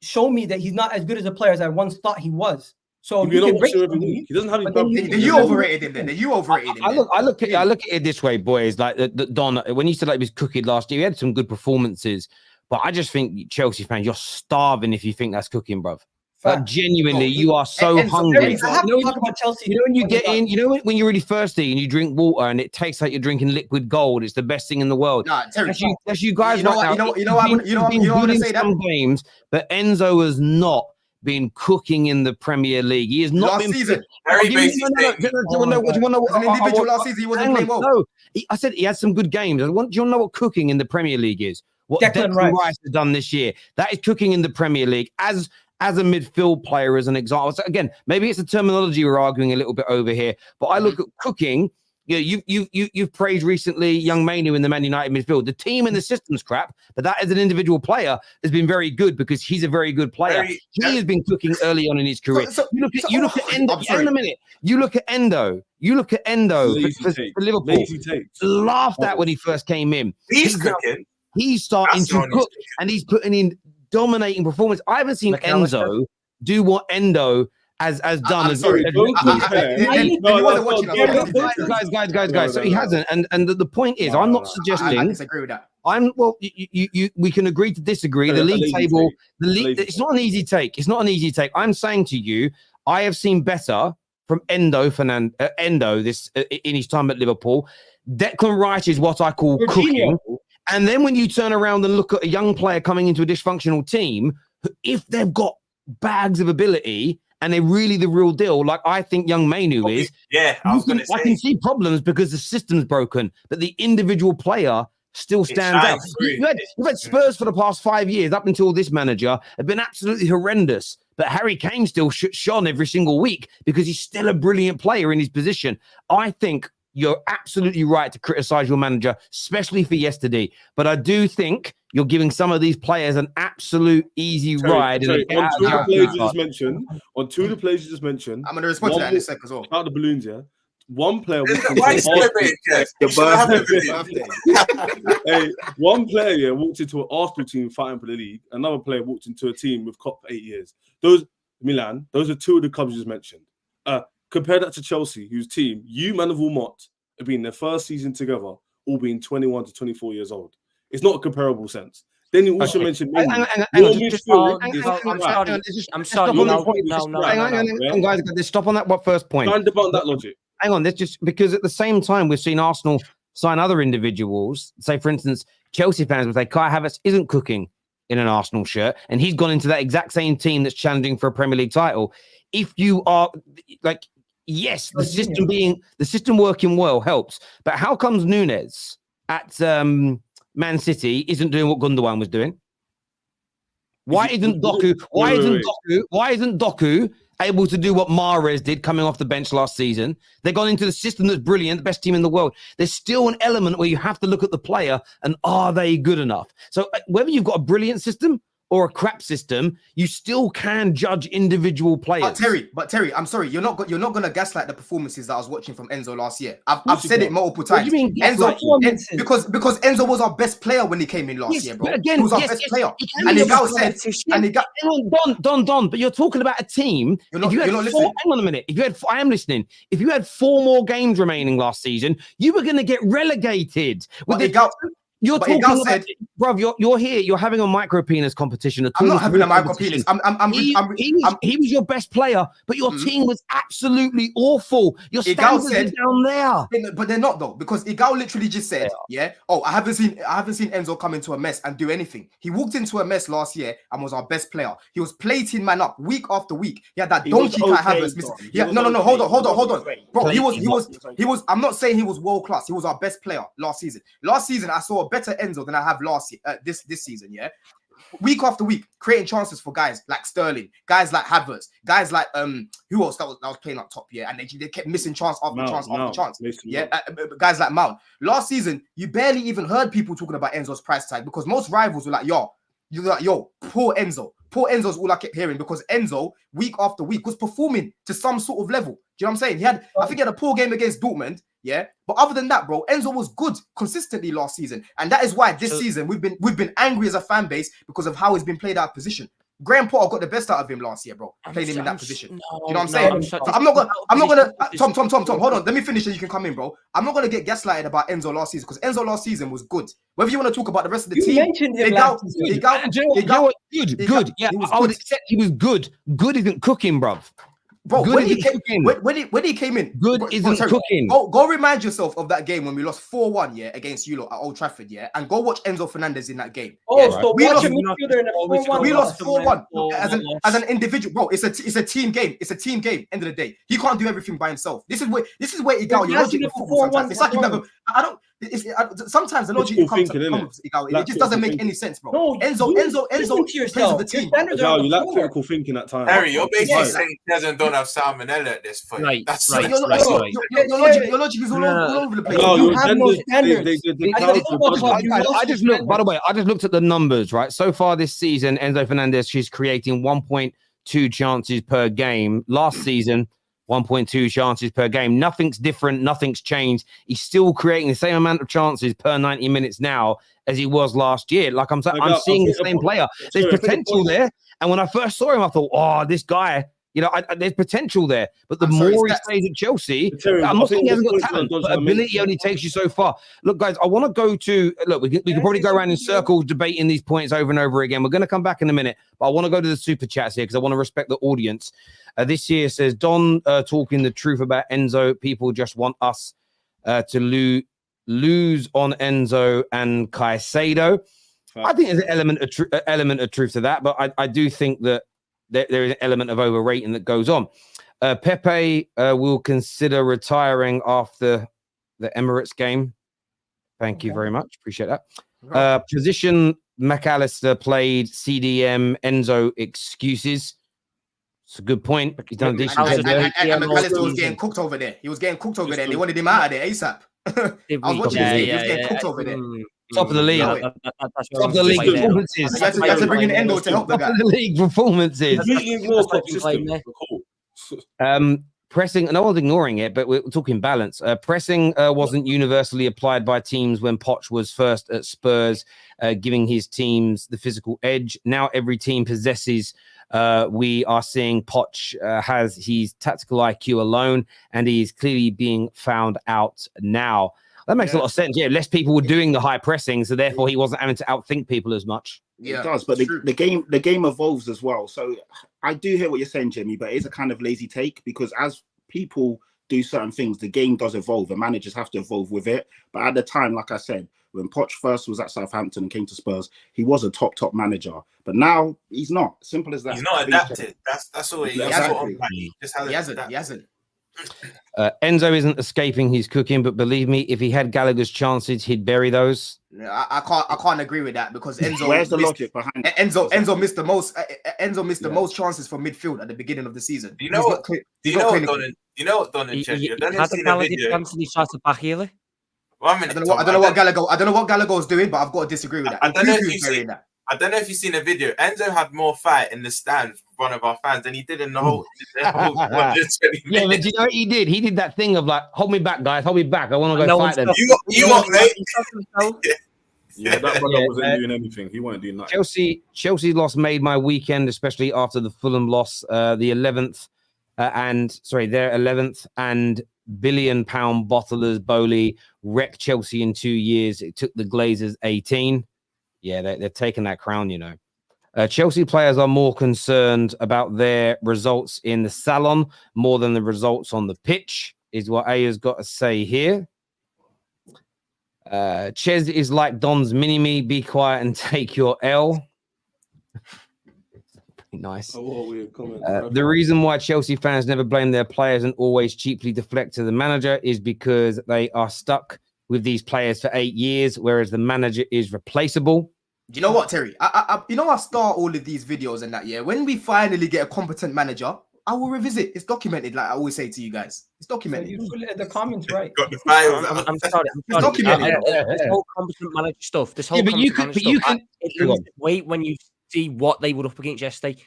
show me that he's not as good as a player as I once thought he was. So you can rate him. He doesn't have his. You overrated him then. You overrated him. I look at it this way, boys. Like Don, when you said like he was cooking last year, he had some good performances, but I just think Chelsea fans, you're starving if you think that's cooking, bruv. Like, genuinely, you are so hungry. I have to talk about Chelsea. You know when you get in, you know when you're really thirsty and you drink water and it tastes like you're drinking liquid gold. It's the best thing in the world. Nah, Terry, that's you guys. You know what? You know what? To say some games, but Enzo has not been cooking in the Premier League. He has not last been. Season. Very basic. Individual last season, he wasn't playing well. No, I said he had some good games. Do you want to know what cooking in the Premier League is? What Declan Rice has done this year. That is cooking in the Premier League as a midfield player, as an example. So again, maybe it's the terminology we're arguing a little bit over here, but I look at cooking. You've praised recently young Manu in the Man United midfield. The team and the system's crap, but that as an individual player has been very good because he's a very good player. He has been cooking early on in his career. You look at Endo. In a minute, you look at Endo. For Liverpool. Laughed at when he first came in. He's cooking. He's starting to cook, and he's putting in dominating performance. I haven't seen Enzo do what Endo has done. Guys. So he hasn't. And the point is, I'm not suggesting. I disagree with that. We can agree to disagree. The league table, it's not an easy take. It's not an easy take. I'm saying to you, I have seen better from Endo this in his time at Liverpool. Declan Rice is what I call cooking. And then when you turn around and look at a young player coming into a dysfunctional team, if they've got bags of ability and they're really the real deal, like I think young Manu is, I can see problems because the system's broken, but the individual player still stands out. You've had Spurs for the past 5 years, up until this manager, have been absolutely horrendous. But Harry Kane still shone every single week because he's still a brilliant player in his position. I think you're absolutely right to criticize your manager, especially for yesterday. But I do think you're giving some of these players an absolute easy ride. On two of the players you just mentioned, I'm going to respond to that in a second as well. Out the balloons, yeah. One player one player walked into an Arsenal team fighting for the league. Another player walked into a team with Klopp for 8 years. Those are two of the clubs you just mentioned. Compare that to Chelsea, whose team, you man of all Mott, have been their first season together, all being 21 to 24 years old. It's not a comparable sense. Then you also mentioned guys, stop on that first point. Try and debunk that logic. Hang on, that's just because at the same time we've seen Arsenal sign other individuals. Say, for instance, Chelsea fans would say Kai Havertz isn't cooking in an Arsenal shirt, and he's gone into that exact same team that's challenging for a Premier League title. If you are like, yes, the system working well helps, but how comes Nunes at Man City isn't doing what Gundogan was doing? Why isn't Doku? Why isn't Doku able to do what Mahrez did coming off the bench last season? They've gone into the system that's brilliant, the best team in the world. There's still an element where you have to look at the player and are they good enough? So whether you've got a brilliant system or a crap system, you still can judge individual players. But Terry, I'm sorry, you're not gonna gaslight the performances that I was watching from Enzo last year. I've said it multiple times. What do you mean Enzo, because Enzo was our best player when he came in last year, bro. Again, he was our best player. And Egal said, Don, but you're talking about a team. You're not listening. Hang on a minute. I am listening. If you had 4 more games remaining last season, you were going to get relegated. You're talking about, bruv, you're here. You're having a micro penis competition. I'm not having a micro penis. He was your best player, but your team was absolutely awful. Your standards are down there. But they're not though, because Egal literally just said, I haven't seen Enzo come into a mess and do anything. He walked into a mess last year and was our best player. He was plating man up week after week. He had that donkey Kai Havertz. Hold on. Bro, he was. I'm not saying he was world class. He was our best player last season. Last season, I saw a better Enzo than I have last year, this season, week after week, creating chances for guys like Sterling, guys like Havertz, guys like who else that was playing up top, and they kept missing chance after chance after chance, guys like Mount. Last season, you barely even heard people talking about Enzo's price tag because most rivals were like, poor Enzo. Poor Enzo's all I kept hearing because Enzo, week after week, was performing to some sort of level. Do you know what I'm saying? I think he had a poor game against Dortmund, but other than that, bro, Enzo was good consistently last season, and that is why this season we've been angry as a fan base because of how he's been played out of position. Graham Potter got the best out of him last year, bro. Playing him in that position. Do you know what I'm saying? So I'm not gonna. Tom, hold on. Let me finish and you can come in, bro. I'm not gonna get gaslighted about Enzo last season because Enzo last season was good. Whether you want to talk about the rest of the team, mentioned him last season. Good. Yeah, I would accept he was good. Good isn't cooking, bruv. Bro, when he came in, good isn't cooking. Go remind yourself of that game when we lost 4-1, against you lot at Old Trafford, and go watch Enzo Fernandez in that game. We lost 4-1 as an individual, bro. It's a team game. It's a team game. End of the day, he can't do everything by himself. This is where Egal, your logic with football sometimes. It's like you never. Sometimes the logic comes with Egal. It just doesn't make any sense, bro. No, Enzo plays with the team. You lack critical thinking at times. Harry, you're basically saying Desmond don't have salmonella at this point. Right. That's right. Your logic is all over the place. You have no standards. I just looked. By the way, I just looked at the numbers. Right, so far this season, Enzo Fernandez, she's creating 1.2 chances per game. Last season, 1.2 chances per game. Nothing's different. Nothing's changed. He's still creating the same amount of chances per 90 minutes now as he was last year. Like I'm saying, I'm seeing the same player. There's potential there. And when I first saw him, I thought, oh, this guy, there's potential there. But the more he stays at Chelsea, I'm not saying he hasn't got talent, but ability only takes you so far. Look, guys, I want to go to, we can probably go around in circles debating these points over and over again. We're going to come back in a minute, but I want to go to the super chats here because I want to respect the audience. This year says, Don talking the truth about Enzo. People just want us to lose on Enzo and Caicedo. I think there's an element of truth to that, but I do think that there is an element of overrating that goes on. Pepe will consider retiring after the Emirates game. Thank you very much. Appreciate that. Position McAllister played CDM. Enzo excuses. It's a good point. He's done a decent job there. And McAllister was getting cooked over there. He was getting cooked over there. They wanted him out of there ASAP. I was watching this game. He was getting cooked over there. Top of the league. Top of the league performances. You have to bring in Endo to help the guy. Top of the league performances. Pressing, no one's ignoring it, but we're talking balance. Pressing wasn't universally applied by teams when Poch was first at Spurs, giving his teams the physical edge. Now every team possesses. We are seeing Poch has his tactical IQ alone, and he's clearly being found out now. That makes a lot of sense. Yeah, less people were doing the high pressing, so therefore he wasn't having to outthink people as much. Yeah, it does, but the game evolves as well. So I do hear what you're saying, Jimmy, but it's a kind of lazy take because as people do certain things, the game does evolve and managers have to evolve with it. But at the time, like I said, when Poch first was at Southampton and came to Spurs, he was a top manager. But now he's not. Simple as that. He's not adapted. That's all he hasn't. Enzo isn't escaping his cooking, but believe me, if he had Gallagher's chances, he'd bury those. I can't agree with that because Enzo. Where's the logic behind it? Enzo missed the most. Enzo missed the most chances from midfield at the beginning of the season. Do you know what Don and Chet? You're done seeing a video. I don't know what Gallagher was doing, but I've got to disagree with that. I don't know if you've seen that. I don't know if you've seen a video. Enzo had more fight in the stands with one of our fans than he did in the whole 120 minutes. Yeah, but do you know what he did? He did that thing of like, hold me back, guys, hold me back. I want to go fight them. You got mate. Yeah, that brother wasn't doing anything. He wasn't doing nothing. Chelsea loss made my weekend, especially after the Fulham loss, the 11th their 11th and £1 billion bottlers Bowley wrecked Chelsea in 2 years. It took the Glazers 18. Yeah, they're taking that crown, you know. Chelsea players are more concerned about their results in the salon more than the results on the pitch, is what Aya's got to say here. Ches is like Don's mini-me. Be quiet and take your L. Nice. The reason why Chelsea fans never blame their players and always cheaply deflect to the manager is because they are stuck with these players for 8 years, whereas the manager is replaceable. Do you know what, Terry? I start all of these videos and that, yeah. When we finally get a competent manager, I will revisit. It's documented, like I always say to you guys. It's documented. You put the comments right. I'm sorry. It's documented. This whole competent manager stuff. This whole wait when you see what they were up against yesterday.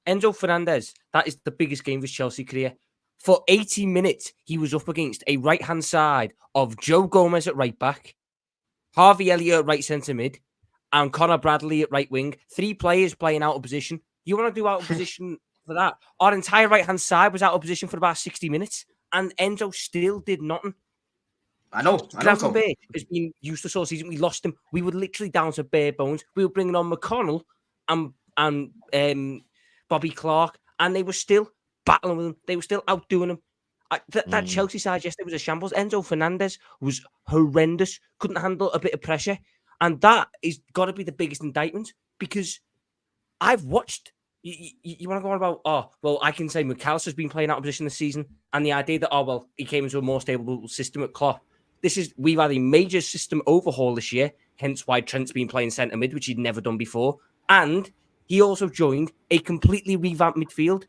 Enzo Fernandez, that is the biggest game of his Chelsea career. For 80 minutes, he was up against a right-hand side of Joe Gomez at right back, Harvey Elliott at right centre mid, and Connor Bradley at right wing. 3 players playing out of position. You want to do out of position for that? Our entire right-hand side was out of position for about 60 minutes, and Enzo still did nothing. I know. Gravenberch has been useless all season. We lost him. We were literally down to bare bones. We were bringing on McConnell and Bobby Clark, and they were still battling with him. They were still outdoing him. That Chelsea side yesterday was a shambles. Enzo Fernandez was horrendous. Couldn't handle a bit of pressure. And that is got to be the biggest indictment, because I've watched. You want to go on about, I can say McAllister's been playing out of position this season, and the idea that, he came into a more stable system at Klopp. We've had a major system overhaul this year, hence why Trent's been playing centre mid, which he'd never done before. And he also joined a completely revamped midfield.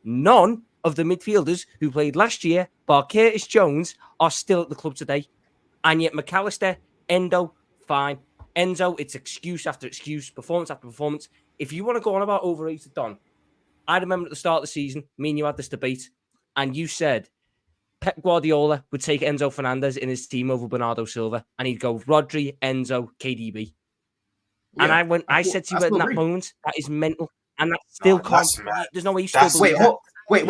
None of the midfielders who played last year, bar Curtis Jones, are still at the club today. And yet McAllister, Endo, fine. Enzo, it's excuse after excuse, performance after performance. If you want to go on about overrated, Don, I remember at the start of the season, me and you had this debate, and you said Pep Guardiola would take Enzo Fernandez in his team over Bernardo Silva, and he'd go Rodri, Enzo, KDB. Yeah, and I said to you at that moment, that is mental, and that still can't. There's no way you still believe that. Wait.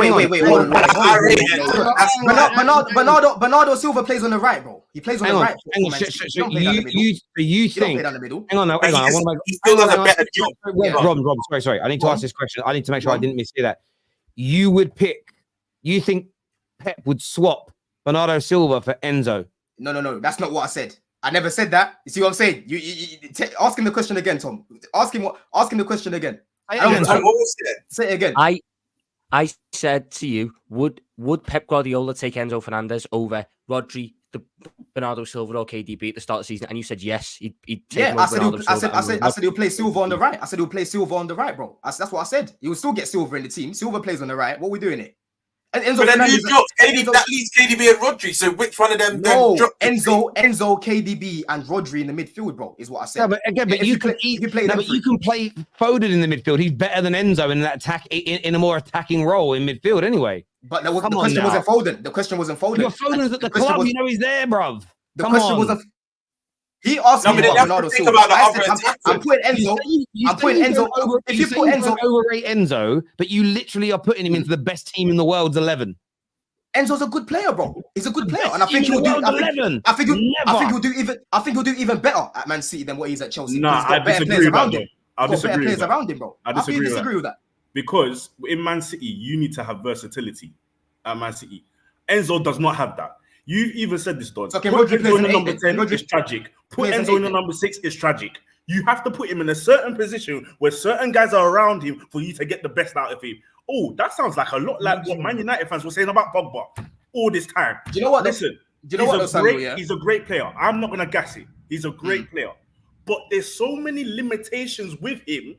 Bernardo Silva plays on the right, bro. He plays on the right. You think? Hang on. Hang on. He still does a better job. Rob, sorry. I need to ask this question. I need to make sure I didn't mishear that. You think Pep would swap Bernardo Silva for Enzo? No. That's not what I said. I never said that. You see what I'm saying? You ask him the question again, Tom. Ask him the question again. Say it again. I said to you, would Pep Guardiola take Enzo Fernandez over Rodri, Bernardo Silva, or KDB at the start of the season? And you said yes. He'd take him over Bernardo Silva. I said he'll play Silva on the right. I said he'll play Silva on the right, bro. That's what I said. He will still get Silva in the team. Silva plays on the right. What are we doing it? And Enzo Fernandez, that leaves KDB and Rodri. So which one of them? No, Enzo, KDB, and Rodri in the midfield, bro, is what I said. Yeah, but again, you can play Foden in the midfield. He's better than Enzo in that in a more attacking role in midfield, anyway. But the question wasn't Foden. The question wasn't Foden. Your Foden's at the club. You know he's there, bruv. The question wasn't. He asked me about Bernardo Silva. I'm putting Enzo. If you put Enzo, overrate Enzo, but you literally are putting him into the best team in the world's 11. Enzo's a good player, bro. He's a good player, and I think he'll do. I think he'll do even better at Man City than what he's at Chelsea. Nah, I disagree with that. I disagree with that. I disagree with that. Because in Man City, you need to have versatility at Man City. Enzo does not have that. You've even said this, Don. Okay, put Enzo in the number 10 is tragic. Put Enzo in the number 6 is tragic. You have to put him in a certain position where certain guys are around him for you to get the best out of him. Oh, that sounds like a lot like what Man United fans were saying about Pogba all this time. Do you know what? Listen, he's a great player. I'm not going to gas it. He's a great player. But there's so many limitations with him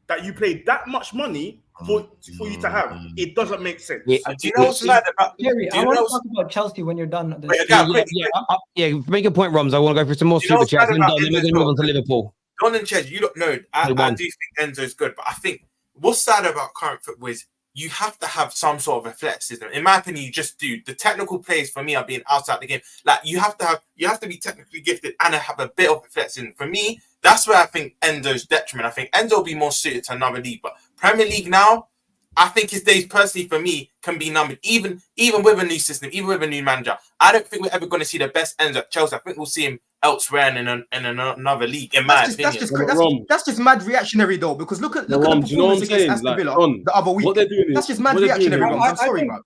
that you pay that much money for you to have. It doesn't make sense. Do you know what's mad about? Jerry, I want to talk about Chelsea when you're done. Make a point, Roms. I want to go through some more super chats. Then we're going to move on to Liverpool. Don and Chez, you don't know. I do think Enzo's good, but I think what's sad about current football is you have to have some sort of athleticism. In my opinion, you just do. The technical players for me are being outside the game. Like you have to be technically gifted and have a bit of athleticism. For me, that's where I think Enzo's detriment. I think Enzo will be more suited to another league, but Premier League now, I think his days personally for me can be numbered. Even with a new system, even with a new manager, I don't think we're ever going to see the best Enzo at Chelsea. I think we'll see him elsewhere in another league. In my opinion, that's just mad reactionary though. Because look at the performance against Aston Villa the other week. What they're doing that's just mad reactionary. I'm sorry, man.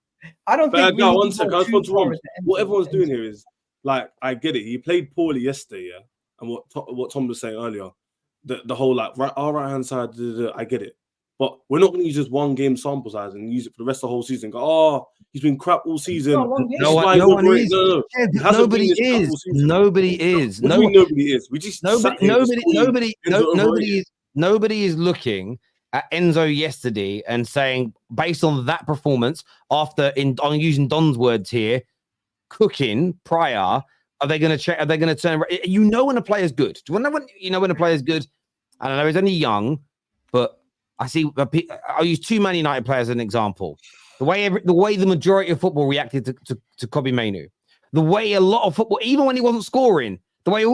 I don't think. One second. I just want to run. What everyone's doing here is like, I get it. He played poorly yesterday, yeah. And what Tom was saying earlier, the whole like our right hand side, I get it. But we're not going to use just one game sample size and use it for the rest of the whole season. Go, oh, he's been crap all season. No one is. Nobody is. Nobody is. Nobody is. We just nobody is looking at Enzo yesterday and saying, based on that performance, I'm using Don's words here, cooking prior, are they going to check? Are they going to turn? You know when a player's good. Do you know when a player's good? I don't know. He's only young, but I'll use two Man United players as an example. The way the majority of football reacted to Kobbie Mainoo, the way a lot of football, even when he wasn't scoring, the way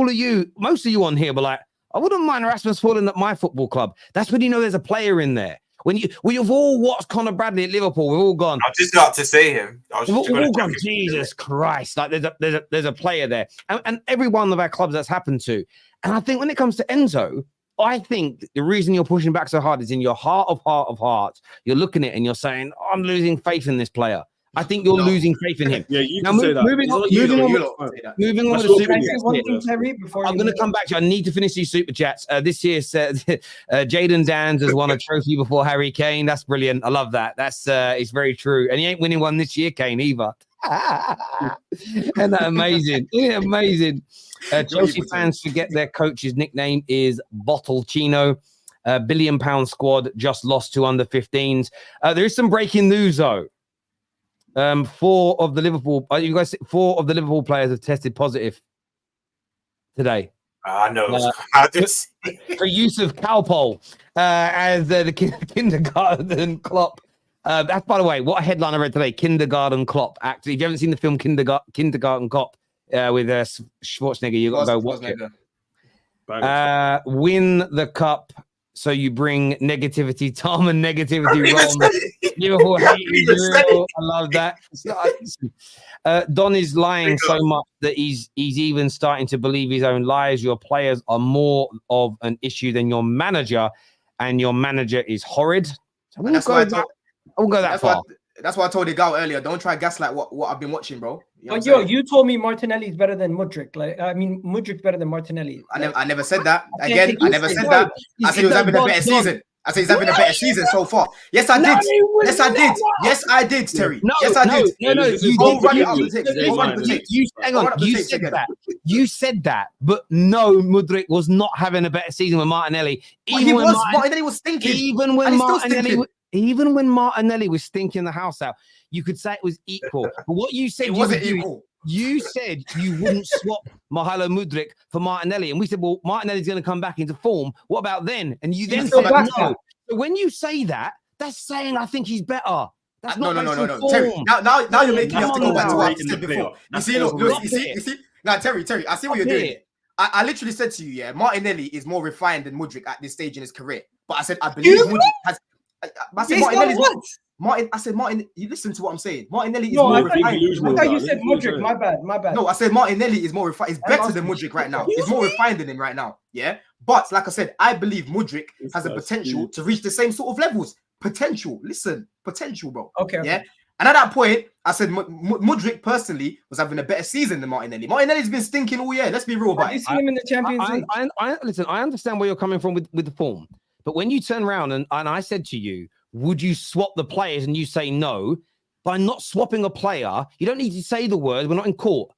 most of you on here were like, I wouldn't mind Rasmus falling at my football club. That's when you know there's a player in there. We've all watched Conor Bradley at Liverpool. We've all gone. I just got to say him. We've all gone. Jesus Christ! Like there's a player there, and every one of our clubs that's happened to. And I think when it comes to Enzo, I think the reason you're pushing back so hard is in your heart of hearts. You're looking at it and you're saying, I'm losing faith in this player. I think you're losing faith in him. Yeah, you can say that. Moving on with the super chats. I'm going to come back to you. I need to finish these super chats. This year said Jaden Dans has won a trophy before Harry Kane. That's brilliant. I love that. That's it's very true. And he ain't winning one this year, Kane, either. Isn't that amazing? Isn't it amazing? Chelsea fans forget their coach's nickname is Bottlejobs. £1 billion squad just lost to under 15s. There is some breaking news though. Four of the Liverpool players have tested positive today. I know. For use of Cowpole as the kindergarten Klopp. That's, by the way, what a headline I read today. Kindergarten Klopp. Actually, if you haven't seen the film Kindergarten Cop with Schwarzenegger, you've got to go watch it. Win the cup. So you bring negativity, Tom, and negativity wrong. Liverpool hate is real. I love that. Don is lying so much that he's even starting to believe his own lies. Your players are more of an issue than your manager, and your manager is horrid. So I won't go that far. That's why I told Egal earlier. Don't try gaslight what I've been watching, bro. You told me Martinelli is better than Mudryk. Mudryk's better than Martinelli. I never said that. Again, I never said that. I said he was having a better season. I said he's having a better season so far. Yes, I did. Yes, I did. Yes, I did, Terry. Yes, I did. No. You said that. You said that. But no, Mudryk was not having a better season with Martinelli. Martinelli was stinking. Even when Martinelli was stinking the house out, you could say it was equal. But what you said, you said you wouldn't swap Mykhailo Mudryk for Martinelli. And we said, well, Martinelli's going to come back into form. What about then? And you then said no. So when you say that, that's saying I think he's better. That's not no. Terry, now you're making us to go back to what I said before. You see? Now, Terry, I see what you're doing. I literally said to you, yeah, Martinelli is more refined than Mudryk at this stage in his career. But I said, I believe Mudryk has... I said Martinelli. I said Martin. You listen to what I'm saying. Martinelli is more refined. I thought you said Mudryk. My bad. No, I said Martinelli is more refined. He's better than Mudryk right now. He's more refined than him right now. Yeah, but like I said, I believe Mudryk has the potential to reach the same sort of levels. Potential. Listen, potential, bro. Okay. Yeah. And at that point, I said Mudryk personally was having a better season than Martinelli. Martinelli's been stinking all year. Let's be real about it. You see him in the Champions League. Listen, I understand where you're coming from with the form. But when you turn around and I said to you, would you swap the players? And you say no. By not swapping a player, you don't need to say the word. We're not in court.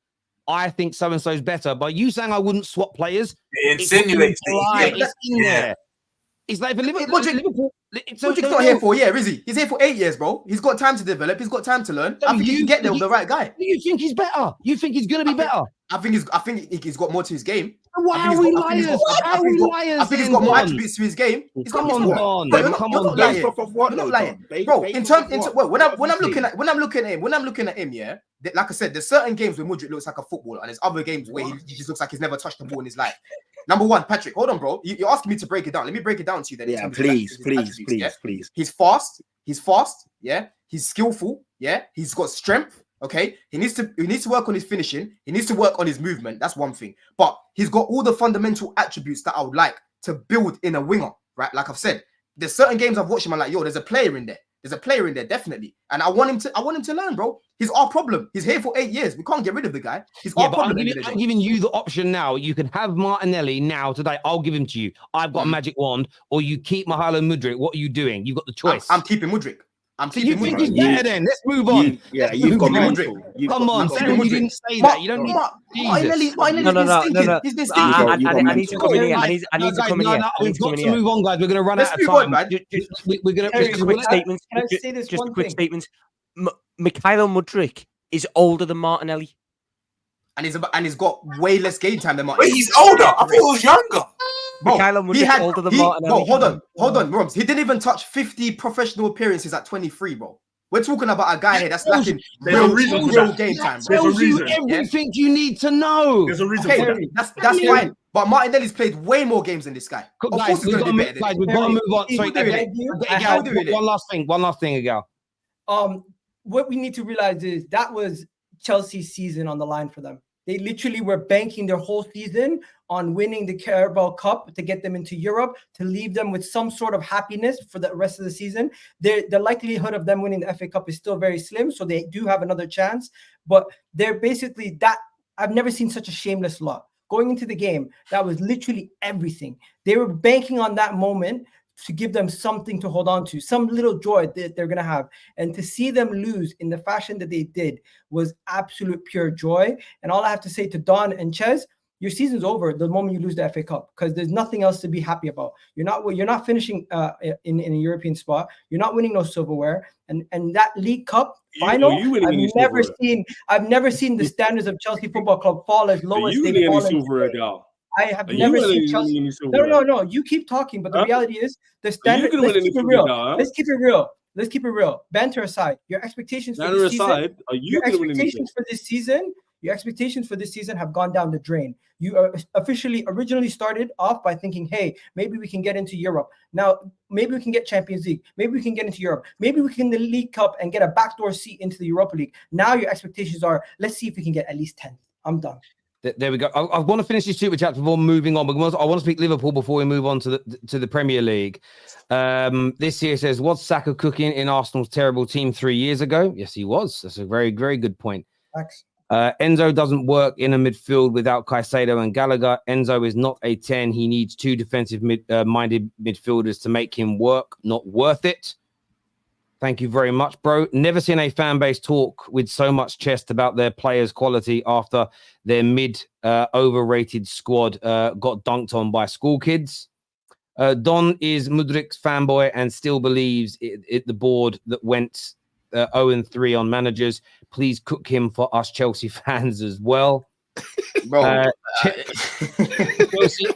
I think so-and-so is better. By you saying I wouldn't swap players, it insinuates it's in there. It's like for Liverpool. Mudryk's not here for a year, is he? He's here for 8 years, bro. He's got time to develop. He's got time to learn. I think he can get there with the right guy. You think he's better? You think he's going to be better? I think he's got more to his game. Why are we liars? How are we liars? I think he's got more attributes to his game. He's got Don. Come on, based off of what? You're not though, lying, Don? bro. Based In off terms, of what? well, when I'm looking at him, yeah. Like I said, there's certain games where Mudryk looks like a footballer, and there's other games where he just looks like he's never touched the ball in his life. Number one, Patrick, hold on, bro. You're asking me to break it down. Let me break it down to you then. Yeah, please. He's fast. Yeah. He's skillful. Yeah. He's got strength. Okay. He needs to work on his finishing. He needs to work on his movement. That's one thing. But he's got all the fundamental attributes that I would like to build in a winger. Right. Like I've said, there's certain games I've watched him. I'm like, yo, there's a player in there. There's a player in there, definitely. And I want him to learn, bro. He's our problem. He's here for 8 years. We can't get rid of the guy. He's our problem. I'm giving you the option now. You can have Martinelli now today. I'll give him to you. I've got a magic wand, or you keep Mykhailo Mudryk. What are you doing? You've got the choice. I'm keeping Mudryk. You think he's better then? Let's move on. You've got Mudryk. Come on, you didn't say that. You don't need Jesus. No. He's been stinking. I need to come in here. I need to come in here. We've got to move on, guys. We're going to run out of time. We're going to just quick statements. Can I say this just one quick thing? statements. Mykhailo Mudryk is older than Martinelli. And he's got way less game time than Martinelli. Wait, he's older. I thought he was younger. Bro, Mykhailo Mudryk older than Martinelli. Bro, hold on, Roms. He didn't even touch 50 professional appearances at 23, bro. We're talking about a guy here that's lacking real game time. Tells you everything you need to know. There's a reason for that. That's fine. But Martinelli's played way more games than this guy. Of Guys, course he's we've going got to be better. to move on. Sorry, Egal, one last thing, Egal. What we need to realize is that was Chelsea's season on the line for them. They literally were banking their whole season on winning the Carabao Cup to get them into Europe, to leave them with some sort of happiness for the rest of the season. The likelihood of them winning the FA Cup is still very slim, so they do have another chance. But they're basically that. I've never seen such a shameless lot. Going into the game, that was literally everything. They were banking on that moment to give them something to hold on to, some little joy that they're going to have. And to see them lose in the fashion that they did was absolute pure joy. And all I have to say to Don and Ches, your season's over the moment you lose the FA Cup, because there's nothing else to be happy about. You're not finishing in a European spot. You're not winning no silverware. And that League Cup final, I've never seen the standards of Chelsea Football Club fall as low as they've fallen. I have never seen Chelsea. No. You keep talking, but the reality is the standard. Let's keep it real. Let's keep it real. Banter aside, your expectations for this season. Your expectations for this season have gone down the drain. You originally started off by thinking, hey, maybe we can get into Europe. Now, maybe we can get Champions League. Maybe we can get into Europe. Maybe we can the League Cup and get a backdoor seat into the Europa League. Now your expectations are, let's see if we can get at least 10th. I'm done. There we go. I want to finish this super chat before moving on, because I want to speak Liverpool before we move on to the Premier League. This here says, was Saka cooking in Arsenal's terrible team 3 years ago? Yes, he was. That's a very, very good point. Thanks. Enzo doesn't work in a midfield without Caicedo and Kellegher. Enzo is not a 10. He needs two defensive-minded midfielders to make him work. Not worth it. Thank you very much, bro. Never seen a fan base talk with so much chest about their players' quality after their overrated squad got dunked on by school kids. Don is Mudryk's fanboy and still believes the board that went 0-3 on managers. Please cook him for us Chelsea fans as well. Bro.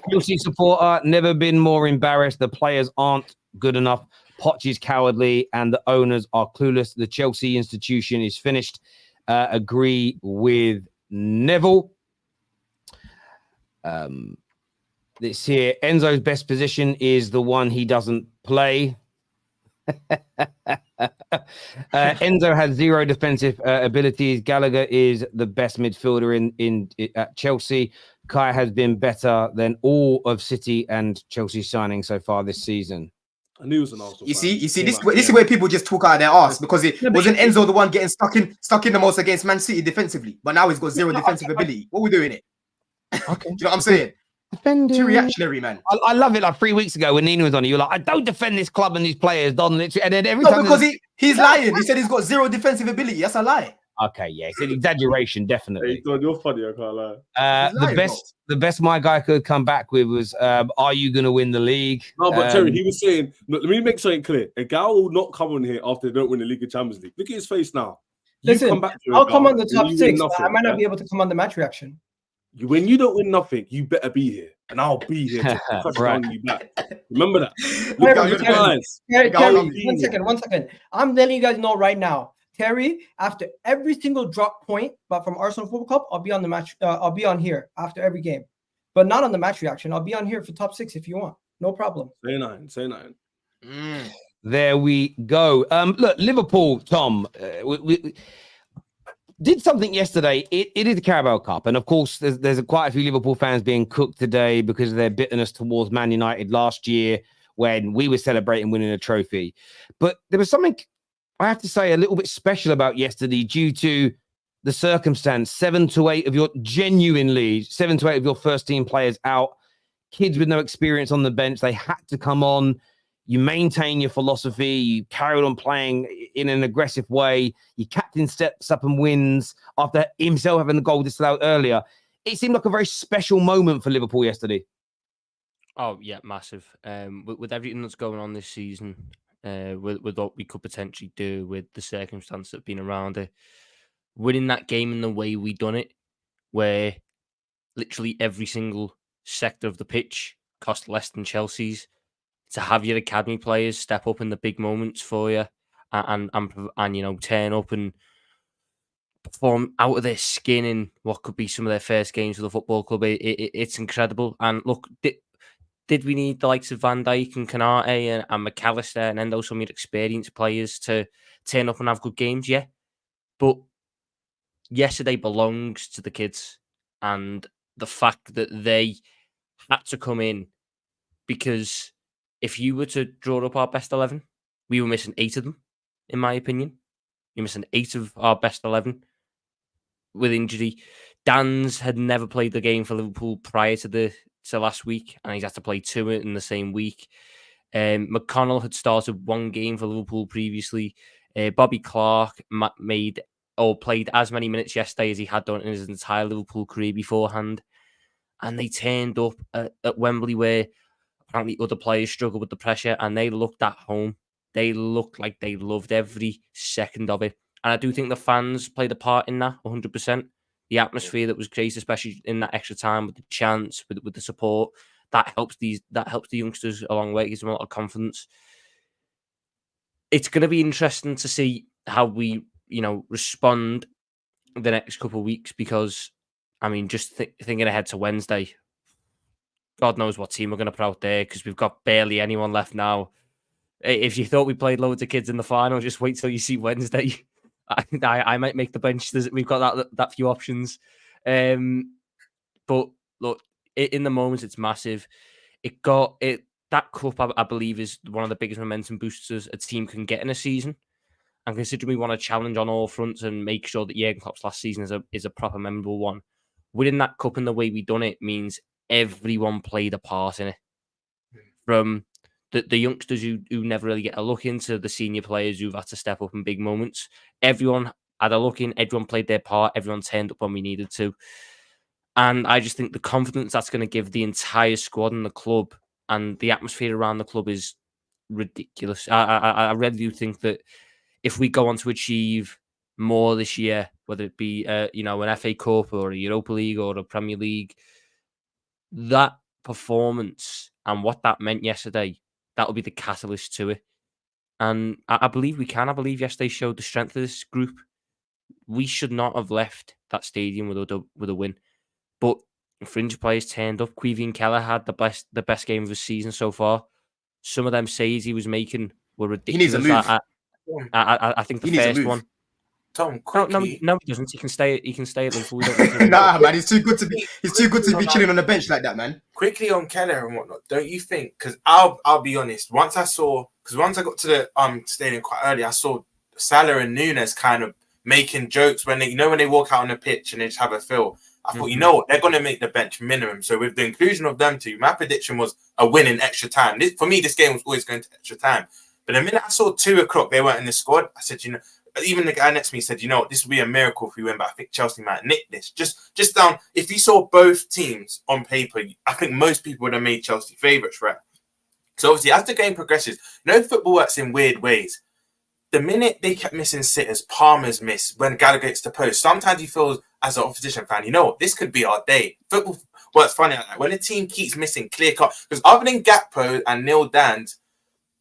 Chelsea supporter, never been more embarrassed. The players aren't good enough. Poch is cowardly and the owners are clueless. The Chelsea institution is finished. Agree with Neville. This here, Enzo's best position is the one he doesn't play. Enzo has zero defensive abilities. Kellegher is the best midfielder in at Chelsea. Kai has been better than all of City and Chelsea signings so far this season. I knew it was an Arsenal. You see, this is where people just talk out of their arse, because wasn't Enzo the one getting stuck in the most against Man City defensively, but now he's got zero defensive ability. What are we doing it? Okay. Do you know what I'm saying? Too reactionary, man. I love it. Like 3 weeks ago when Nina was on, you were like, I don't defend this club and these players, Don. Literally, and then every time because he's lying. He said he's got zero defensive ability. That's a lie. Okay, yeah, it's an exaggeration, definitely. Hey, Don, you're funny. I can't lie. The best my guy could come back with was, "Are you going to win the league?" No, but Terry, he was saying, look, let me make something clear. Egal will not come on here after they don't win the League of Champions League. Look at his face now. Listen, I'll come on the top 6. I might not be able to come on the match reaction. When you don't win nothing, you better be here, and I'll be here to crush Right. down you back. Remember that. One second. I'm letting you guys know right now, Terry. After every single drop point, but from Arsenal Football Club, I'll be on the match. I'll be on here after every game, but not on the match reaction. I'll be on here for top 6 if you want. No problem. Say nine. There we go. Look, Liverpool, Tom, we did something yesterday. It is the Carabao Cup, and of course, there's quite a few Liverpool fans being cooked today because of their bitterness towards Man United last year when we were celebrating winning a trophy. But there was something I have to say a little bit special about yesterday due to the circumstance. 7 to 8 of your first team players out. Kids with no experience on the bench, they had to come on. You maintain your philosophy. You carried on playing in an aggressive way. Your captain steps up and wins after himself having the goal disallowed earlier. It seemed like a very special moment for Liverpool yesterday. Oh, yeah, massive. With everything that's going on this season, with what we could potentially do with the circumstances that have been around it, winning that game in the way we done it, where literally every single sector of the pitch cost less than Chelsea's, to have your academy players step up in the big moments for you and turn up and perform out of their skin in what could be some of their first games for the football club. It's incredible. And look, did we need the likes of Van Dijk and Canate and McAllister and Endo, some of your experienced players, to turn up and have good games? Yeah. But yesterday belongs to the kids, and the fact that they had to come in, because if you were to draw up our best 11, we were missing 8 of them, in my opinion. You're missing 8 of our best 11 with injury. Dan's had never played the game for Liverpool prior to last week, and he's had to play 2 in the same week. McConnell had started 1 game for Liverpool previously. Bobby Clark played as many minutes yesterday as he had done in his entire Liverpool career beforehand. And they turned up at Wembley, where apparently other players struggled with the pressure, and they looked at home. They looked like they loved every second of it. And I do think the fans played a part in that 100%. The atmosphere that was created, especially in that extra time with the chants, with the support, that helps the youngsters a long way. It gives them a lot of confidence. It's going to be interesting to see how we, respond the next couple of weeks, because, just thinking ahead to Wednesday, God knows what team we're going to put out there, because we've got barely anyone left now. If you thought we played loads of kids in the final, just wait till you see Wednesday. I might make the bench. We've got that few options. But look, in the moment, it's massive. That cup, I believe, is one of the biggest momentum boosters a team can get in a season. And considering we want to challenge on all fronts and make sure that Jurgen Klopp's last season is a proper memorable one, winning that cup in the way we done it means everyone played a part in it. From the youngsters who never really get a look into, the senior players who've had to step up in big moments. Everyone had a look in, everyone played their part, everyone turned up when we needed to. And I just think the confidence that's going to give the entire squad and the club, and the atmosphere around the club, is ridiculous. I really do think that if we go on to achieve more this year, whether it be an FA Cup or a Europa League or a Premier League, that performance and what that meant yesterday, that will be the catalyst to it. And I believe we can. I believe yesterday showed the strength of this group. We should not have left that stadium with a win. But fringe players turned up. Queevy Kellegher had the best game of his season so far. Some of them saves he was making were ridiculous. He needs a move. I think the first one. Tom, no, he doesn't. He can stay at Liverpool. Nah, man, he's too good to be chilling on the bench like that, man. Quickly on Kellegher and whatnot, don't you think? Because I'll be honest. Once I got to the stadium quite early, I saw Salah and Nunes kind of making jokes when they walk out on the pitch and they just have a feel. I thought, you know what, they're going to make the bench minimum. So with the inclusion of them two, my prediction was a win in extra time. For me, this game was always going to extra time. But the minute I saw 2 o'clock, they weren't in the squad, I said, even the guy next to me said, this will be a miracle if we win, but I think Chelsea might nick this. Just down, if you saw both teams on paper, I think most people would have made Chelsea favourites, right? So obviously, as the game progresses, football works in weird ways. the minute they kept missing sitters, Palmer's miss when Gallagher gets to post. Sometimes you feel as an opposition fan, you know what, this could be our day. Football works funny like that. When a team keeps missing clear cut, because other than Gakpo and Neil Dan's,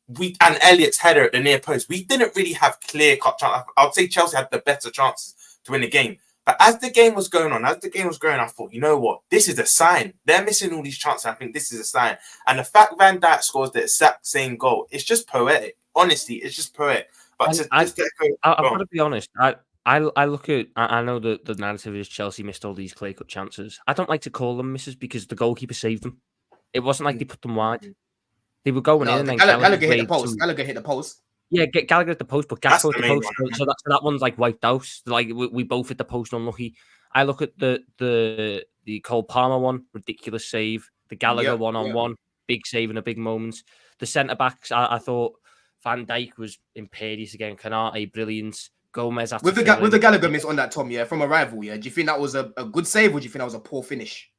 and Elliott's header at the near post, we didn't really have clear cut chances. I'd say Chelsea had the better chances to win the game. But as the game was going on, I thought, you know what? This is a sign. They're missing all these chances. I think this is a sign. And the fact Van Dijk scores the exact same goal, it's just poetic. Honestly, it's just poetic. But I've got to be honest. I look at. I know that the narrative is Chelsea missed all these clear cut chances. I don't like to call them misses because the goalkeeper saved them. It wasn't like they put them wide. They were going in and then Gallagher hit the post. Gallagher hit the post. Yeah, Gallagher at the post, but Gakpo at the post. So that one's like wiped out. Like we both hit the post unlucky. I look at the Cole Palmer one, ridiculous save. The Gallagher one-on-one, big save in a big moment. The centre backs, I thought Van Dijk was imperious again. Canate, brilliant. Gomez with the Gallagher miss on that, Tom. Yeah, from a rival. Yeah, do you think that was a good save, or do you think that was a poor finish?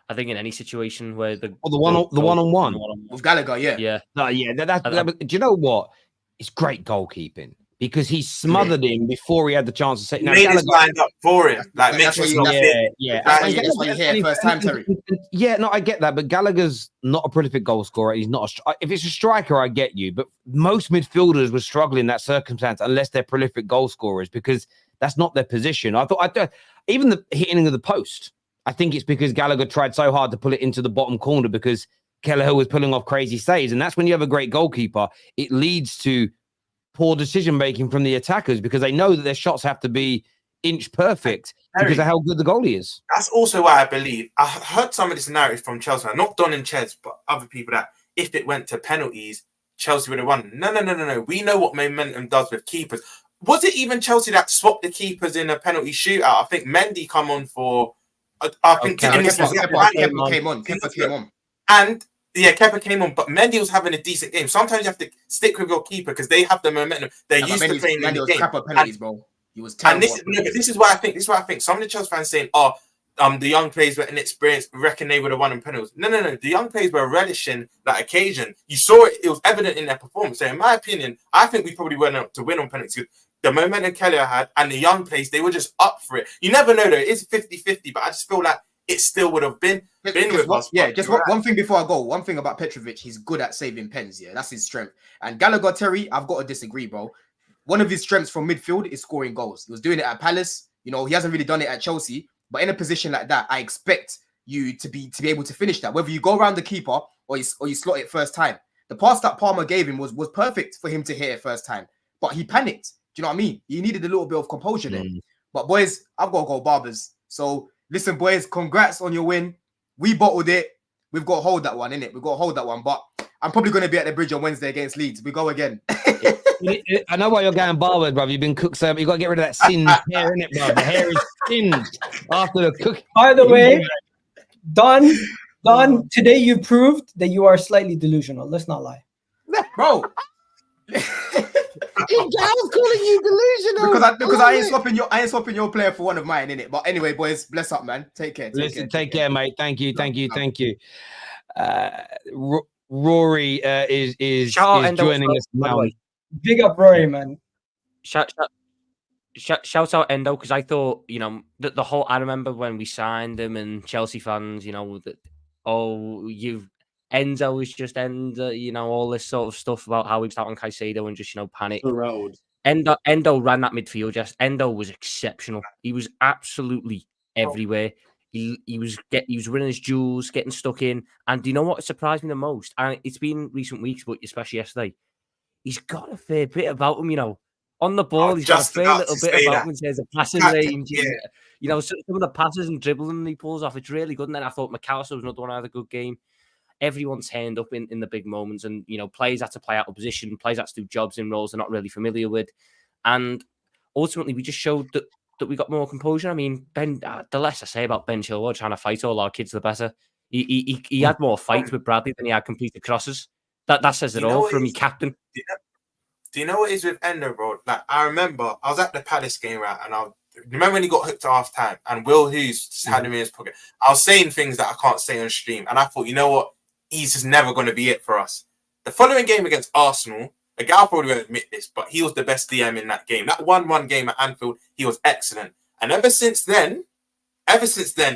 I think in any situation where the one-on-one with Gallagher, yeah. Do you know what? It's great goalkeeping because he smothered him before he had the chance to say. He made his lined up for it. Like, that's why you hear it first time, Terry. Yeah, no, I get that, but Gallagher's not a prolific goal scorer. He's not. If it's a striker, I get you, but most midfielders would struggle in that circumstance unless they're prolific goal scorers because that's not their position. I thought even the hitting of the post. I think it's because Gallagher tried so hard to pull it into the bottom corner because Kellegher was pulling off crazy saves. And that's when you have a great goalkeeper, it leads to poor decision-making from the attackers because they know that their shots have to be inch perfect because of how good the goalie is. That's also why I believe, I heard some of this narrative from Chelsea, not Don and Chez, but other people, that if it went to penalties, Chelsea would have won. No. We know what momentum does with keepers. Was it even Chelsea that swapped the keepers in a penalty shootout? I think Mendy come on for... I think Kepa came on. And yeah, Kepa came on, but Mendy was having a decent game. Sometimes you have to stick with your keeper because they have the momentum. They're used to playing in the game. Penalties, bro. He was terrible. And this is why I think. This is why I think some of the Chelsea fans saying, "Oh, the young players were inexperienced, reckon they would have won in penalties." No. The young players were relishing that occasion. You saw it; it was evident in their performance. So, in my opinion, I think we probably went up to win on penalties. The momentum Kellegher had and the young players, they were just up for it. You never know, though. It is 50-50, but I just feel like it still would have been with us. Yeah, just one thing before I go. One thing about Petrovic, he's good at saving pens. Yeah, that's his strength. And Gallagher, Terry, I've got to disagree, bro. One of his strengths from midfield is scoring goals. He was doing it at Palace. You know, he hasn't really done it at Chelsea. But in a position like that, I expect you to be able to finish that. Whether you go around the keeper or you slot it first time. The pass that Palmer gave him was perfect for him to hit it first time. But he panicked. Do you know what I mean? He needed a little bit of composure there. But boys, I've got to go Barbers. So listen, boys, congrats on your win. We bottled it. We've got to hold that one, innit? We've got to hold that one. But I'm probably going to be at the bridge on Wednesday against Leeds. We go again. I know why you're going Barbers, brother. You've been cooked, so you got to get rid of that singed hair, innit, bro? The hair is singed after the cook. By the way, Don, today you proved that you are slightly delusional. Let's not lie. Bro. I was calling you delusional because I ain't swapping your player for one of mine, innit? But anyway, boys, bless up, man. Take care. Take care, mate. Thank you. Rory is joining us now. Big up, Rory, man. Shout out Endo, because I thought, you know, the whole. I remember when we signed him and Chelsea fans, you know, that Enzo was just Endo, you know, all this sort of stuff about how he was out on Caicedo and just, you know, panic. Endo ran that midfield. Just Endo was exceptional. He was absolutely everywhere. He was winning his duels, getting stuck in. And do you know what surprised me the most? And it's been recent weeks, but especially yesterday. He's got a fair bit about him, you know. On the ball, he's got a fair little bit about him in terms of passing range. Yeah. You know, some of the passes and dribbling he pulls off, it's really good. And then I thought McAllister was another one who had a good game. Everyone turned up in the big moments, and you know, players had to play out of position, players had to do jobs in roles they're not really familiar with, and ultimately we just showed that we got more composure. I mean, the less I say about Ben Chilwell trying to fight all our kids, the better. He had more fights with Bradley than he had completed crosses. That says it all from your captain. Do you know what it is with Endo, bro? Like, I remember I was at the Palace game, right, and I remember when he got hooked at half time, and Will Hughes just had him in his pocket. I was saying things that I can't say on stream, and I thought, you know what? He's just never going to be it for us. The following game against Arsenal, Egal probably won't admit this, but he was the best DM in that game. That 1-1 game at Anfield, he was excellent. And ever since then,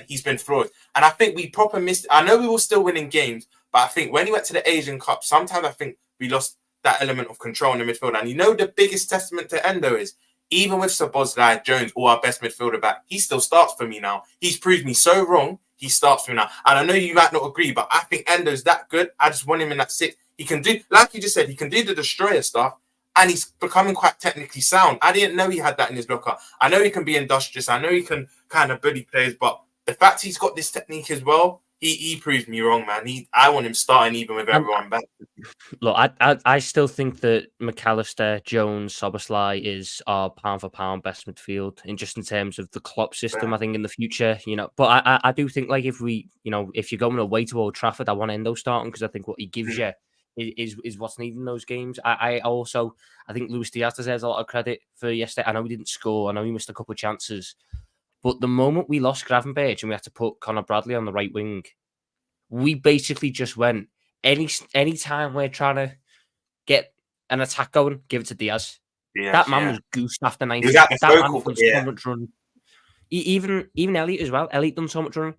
he's been flawed. And I think we proper missed. I know we were still winning games, but I think when he went to the Asian Cup, sometimes I think we lost that element of control in the midfield. And you know the biggest testament to Endo is, even with Szoboszlai, Jones, or our best midfielder back, he still starts for me now. He's proved me so wrong. He starts for me now. And I know you might not agree, but I think Endo's that good. I just want him in that 6. He can do, like you just said, he can do the destroyer stuff, and he's becoming quite technically sound. I didn't know he had that in his locker. I know he can be industrious. I know he can kind of bully players, but the fact he's got this technique as well, he proves me wrong, man. I want him starting even with everyone back. Look, I still think that McAllister, Jones, Szoboszlai is our pound for pound best midfield, in terms of the Klopp system. I think in the future, but I do think, like, if you're going away to Old Trafford, I want Endo starting, because I think what he gives you is what's needed in those games. I think Luis Diaz deserves a lot of credit for yesterday. I know he didn't score. I know he missed a couple of chances. But the moment we lost Gravenberch and we had to put Conor Bradley on the right wing, we basically just went, any time we're trying to get an attack going, give it to Diaz. That man was goosed after 90. That man done so much run. Even Elliot as well. Elliot done so much run.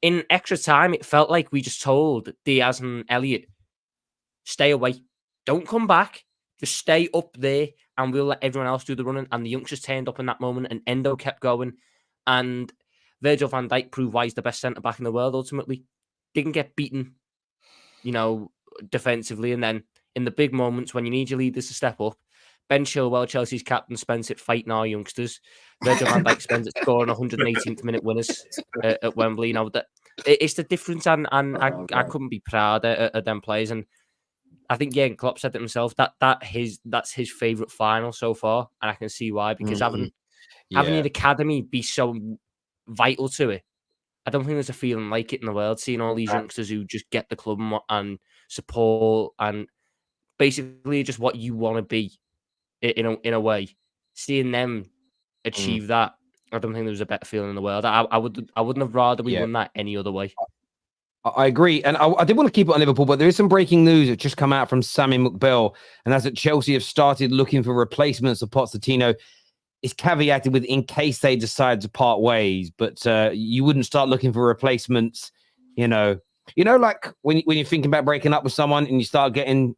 In extra time, it felt like we just told Diaz and Elliot, stay away. Don't come back. Just stay up there and we'll let everyone else do the running. And the youngsters turned up in that moment and Endo kept going. And Virgil van Dijk proved why he's the best centre-back in the world, ultimately. Didn't get beaten, defensively. And then in the big moments when you need your leaders to step up, Ben Chilwell, Chelsea's captain, spends it fighting our youngsters. Virgil van Dijk spends it scoring 118th minute winners at Wembley. It's the difference, and I couldn't be prouder of them players. And I think Klopp said it himself, that's his favourite final so far, and I can see why, because having an academy be so vital to it, I don't think there's a feeling like it in the world, seeing all these youngsters who just get the club and support and basically just what you want to be in a way. Seeing them achieve that, I don't think there was a better feeling in the world. I wouldn't have rather we won that any other way. I agree. And I did want to keep it on Liverpool, but there is some breaking news that just come out from Sammy McBell, and that's that Chelsea have started looking for replacements of Pochettino. It's caveated with in case they decide to part ways, but you wouldn't start looking for replacements, like when you're thinking about breaking up with someone and you start getting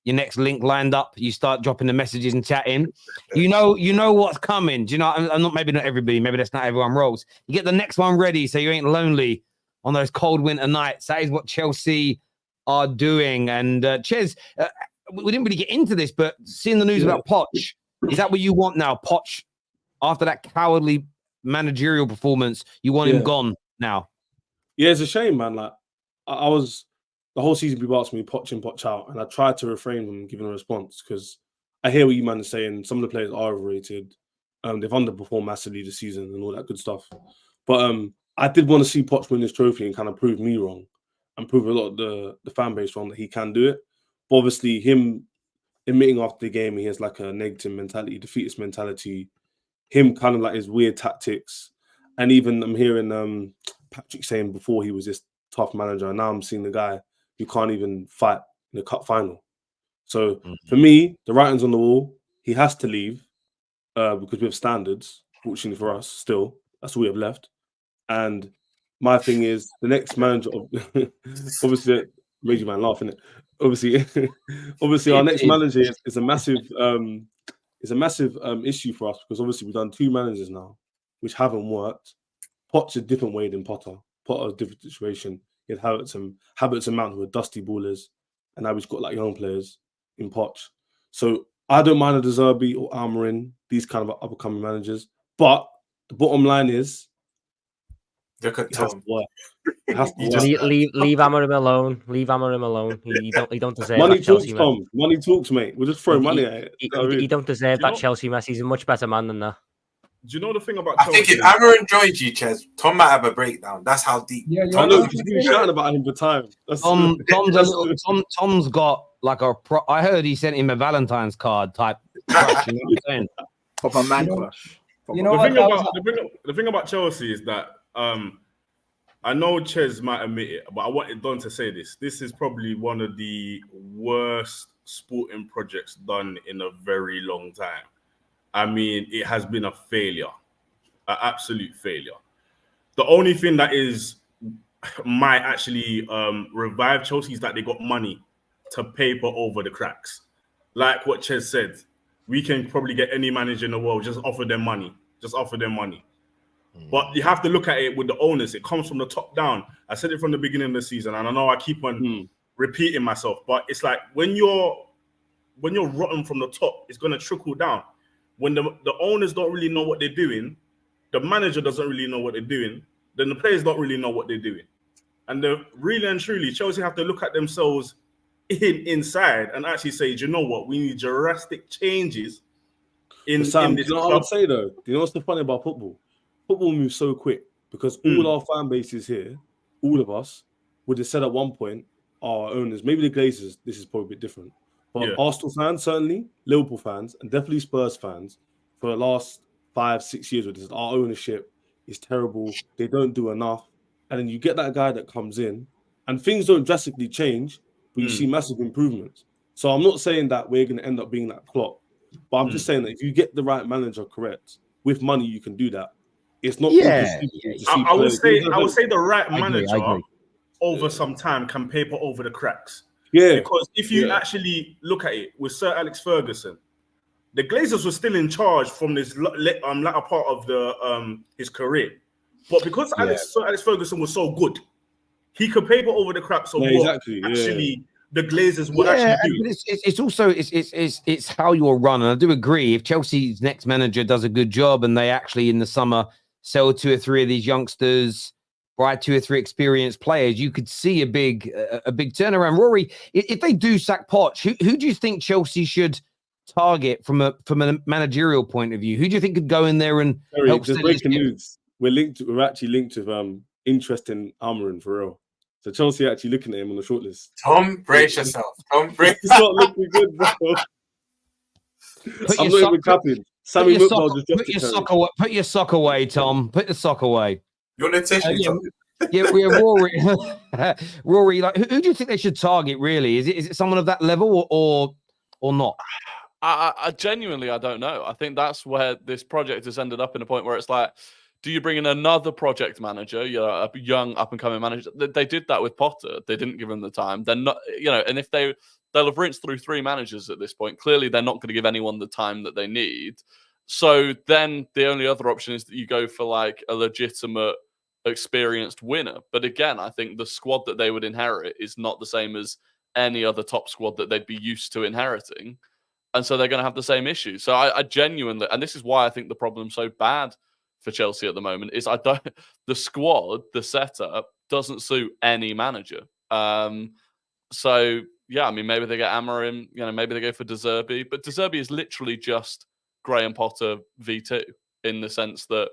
your next link lined up, you start dropping the messages and chatting. You know what's coming. Do you know? I'm not, maybe not everybody, maybe that's not everyone rolls. You get the next one ready so you ain't lonely on those cold winter nights. That is what Chelsea are doing. And Ches, we didn't really get into this, but seeing the news about Poch, is that what you want now? Poch, after that cowardly managerial performance, you want him gone now? Yeah, it's a shame, man. Like, I was the whole season, people asked me Poch in, Poch out, and I tried to refrain from giving a response because I hear what you man are saying. Some of the players are overrated. They've underperformed massively this season and all that good stuff. But I did want to see Poch win this trophy and kind of prove me wrong and prove a lot of the fan base wrong that he can do it. But obviously, him admitting after the game he has like a negative mentality, defeatist mentality, him kind of like his weird tactics. And even I'm hearing Patrick saying before he was this tough manager, and now I'm seeing the guy who can't even fight in the cup final. So for me, the writing's on the wall. He has to leave because we have standards, fortunately for us, still. That's all we have left. And my thing is, the next manager, obviously, made you man laugh, innit? Obviously, our next manager is a massive issue for us because obviously we've done 2 managers now, which haven't worked. Poch's a different way than Potter. Potter's a different situation. He had Havertz and Mount who were dusty ballers, and now we've got like young players in Poch. So I don't mind a De Zerbi or Almiron, these kind of up-and-coming managers. But the bottom line is, look at Tom. Leave Amorim alone. Leave Amorim alone. He don't deserve money that talks, Chelsea Tom. mess. Money talks, mate. We'll just throw money at it. He don't deserve that Chelsea mess. He's a much better man than that. Do you know the thing about I think if Amorim joined you, Ches, Tom might have a breakdown. That's how deep. I know, because you've been shouting about him for time. Tom's got like I heard he sent him a Valentine's card type crush, you know what I'm saying? Proper man crush. The thing about Chelsea is that I know Ches might admit it, but I wanted Don to say this. This is probably one of the worst sporting projects done in a very long time. I mean, it has been a failure, an absolute failure. The only thing that might actually revive Chelsea is that they got money to paper over the cracks. Like what Ches said, we can probably get any manager in the world, just offer them money. Just offer them money. But you have to look at it with the owners. It comes from the top down. I said it from the beginning of the season, and I know I keep on repeating myself, but it's like when you're rotten from the top, it's going to trickle down. When the owners don't really know what they're doing, the manager doesn't really know what they're doing, then the players don't really know what they're doing. And really and truly, Chelsea have to look at themselves inside and actually say, do you know what? We need drastic changes in this you know what I club. would say though? Do you know what's the funny about football? Football moves so quick because all our fan bases here, all of us, would have said at one point, our owners, maybe the Glazers, this is probably a bit different. But Arsenal fans, certainly, Liverpool fans, and definitely Spurs fans, for the last 5-6 years with this, our ownership is terrible. They don't do enough. And then you get that guy that comes in, and things don't drastically change, but you see massive improvements. So I'm not saying that we're going to end up being that Klopp, but I'm just saying that if you get the right manager correct, with money you can do that. It's not. I would say the right manager over some time can paper over the cracks. Yeah, because if you actually look at it with Sir Alex Ferguson, the Glazers were still in charge from this latter part of his career, but because Sir Alex Ferguson was so good, he could paper over the cracks of the Glazers were actually doing. It's also it's how you're run, and I do agree. If Chelsea's next manager does a good job and they actually in the summer sell 2 or 3 of these youngsters, buy 2 or 3 experienced players, you could see a big turnaround. Rory, if they do sack Poch, who do you think Chelsea should target from a managerial point of view? Who do you think could go in there and help? Just breaking news. We're actually linked with interest in Almiron for real. So Chelsea are actually looking at him on the shortlist. Tom, brace yourself. Tom, brace It's not looking good, bro. I'm not even capping. Sammy Mukbal just dropped it. Put your sock away, Tom. Put the sock away. You're the tissue. Rory. Rory, like, who do you think they should target? Really, is it someone of that level or not? I genuinely, I don't know. I think that's where this project has ended up in a point where it's like, do you bring in another project manager, a young up and coming manager? They did that with Potter. They didn't give him the time. They're not, and if they'll have rinsed through 3 managers at this point. Clearly, they're not going to give anyone the time that they need. So then the only other option is that you go for like a legitimate, experienced winner. But again, I think the squad that they would inherit is not the same as any other top squad that they'd be used to inheriting. And so they're going to have the same issues. So I genuinely, and this is why I think the problem's so bad for Chelsea at the moment, is the squad, the setup doesn't suit any manager. So yeah, I mean, maybe they get Amorim, maybe they go for De Zerbi, but De Zerbi is literally just Graham Potter V2 in the sense that,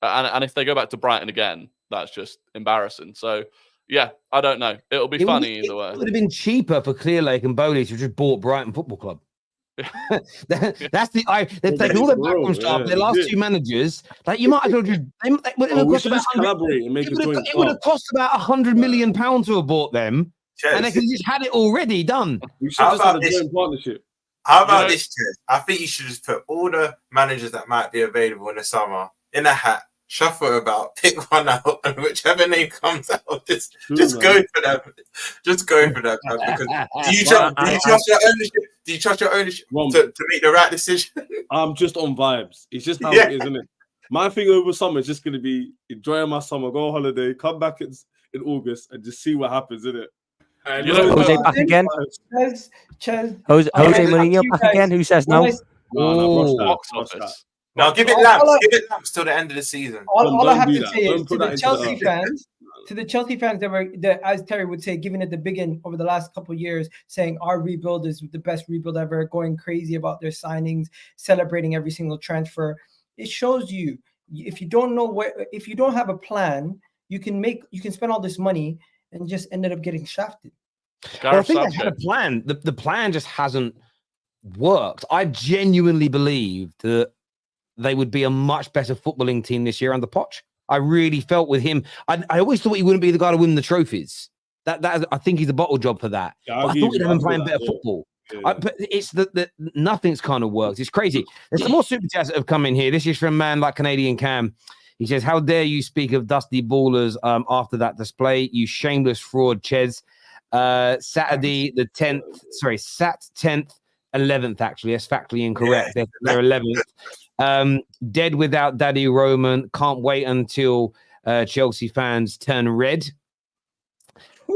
and if they go back to Brighton again, that's just embarrassing. So yeah, I don't know. It'll be funny either way. It would have been cheaper for Clearlake and Bowley to just bought Brighton Football Club. That's they've taken all their backroom staff, their last 2 managers. Like, you might as well just it would have cost about £100 million to have bought them, and they could just had it already done. We should just have a joint partnership. How about this, Ches? I think you should just put all the managers that might be available in the summer in a hat, shuffle about, pick one out, and whichever name comes out, just go for them. Just go for them. Because do you trust your ownership? Do you trust your ownership to make the right decision? I'm just on vibes. It's just how it is, isn't it? My thing over summer is just going to be enjoying my summer, go on holiday, come back in August, and just see what happens, isn't it? Jose back again. Jose Mourinho back again. Who says no? No, give it lamps. Give it lamps till the end of the season. All I have to say is to the Chelsea fans, that were, as Terry would say, giving it the big end over the last couple of years, saying our rebuild is the best rebuild ever, going crazy about their signings, celebrating every single transfer. It shows you if you don't know if you don't have a plan, you can spend all this money and just ended up getting shafted. Well, I think they had a plan. The plan just hasn't worked. I genuinely believe that they would be a much better footballing team this year under Poch. I really felt with him. I always thought he wouldn't be the guy to win the trophies. That I think he's a bottle job for that. Yeah, I thought he'd have him playing better football. But it's that nothing's kind of worked. It's crazy. There's some more super chats that have come in here. This is from man like Canadian Cam. He says, "How dare you speak of dusty ballers after that display? You shameless fraud, Ches." Saturday the 10th, sorry, Sat 10th, 11th. Actually, that's factually incorrect. They're 11th. Dead without Daddy Roman. Can't wait until Chelsea fans turn red.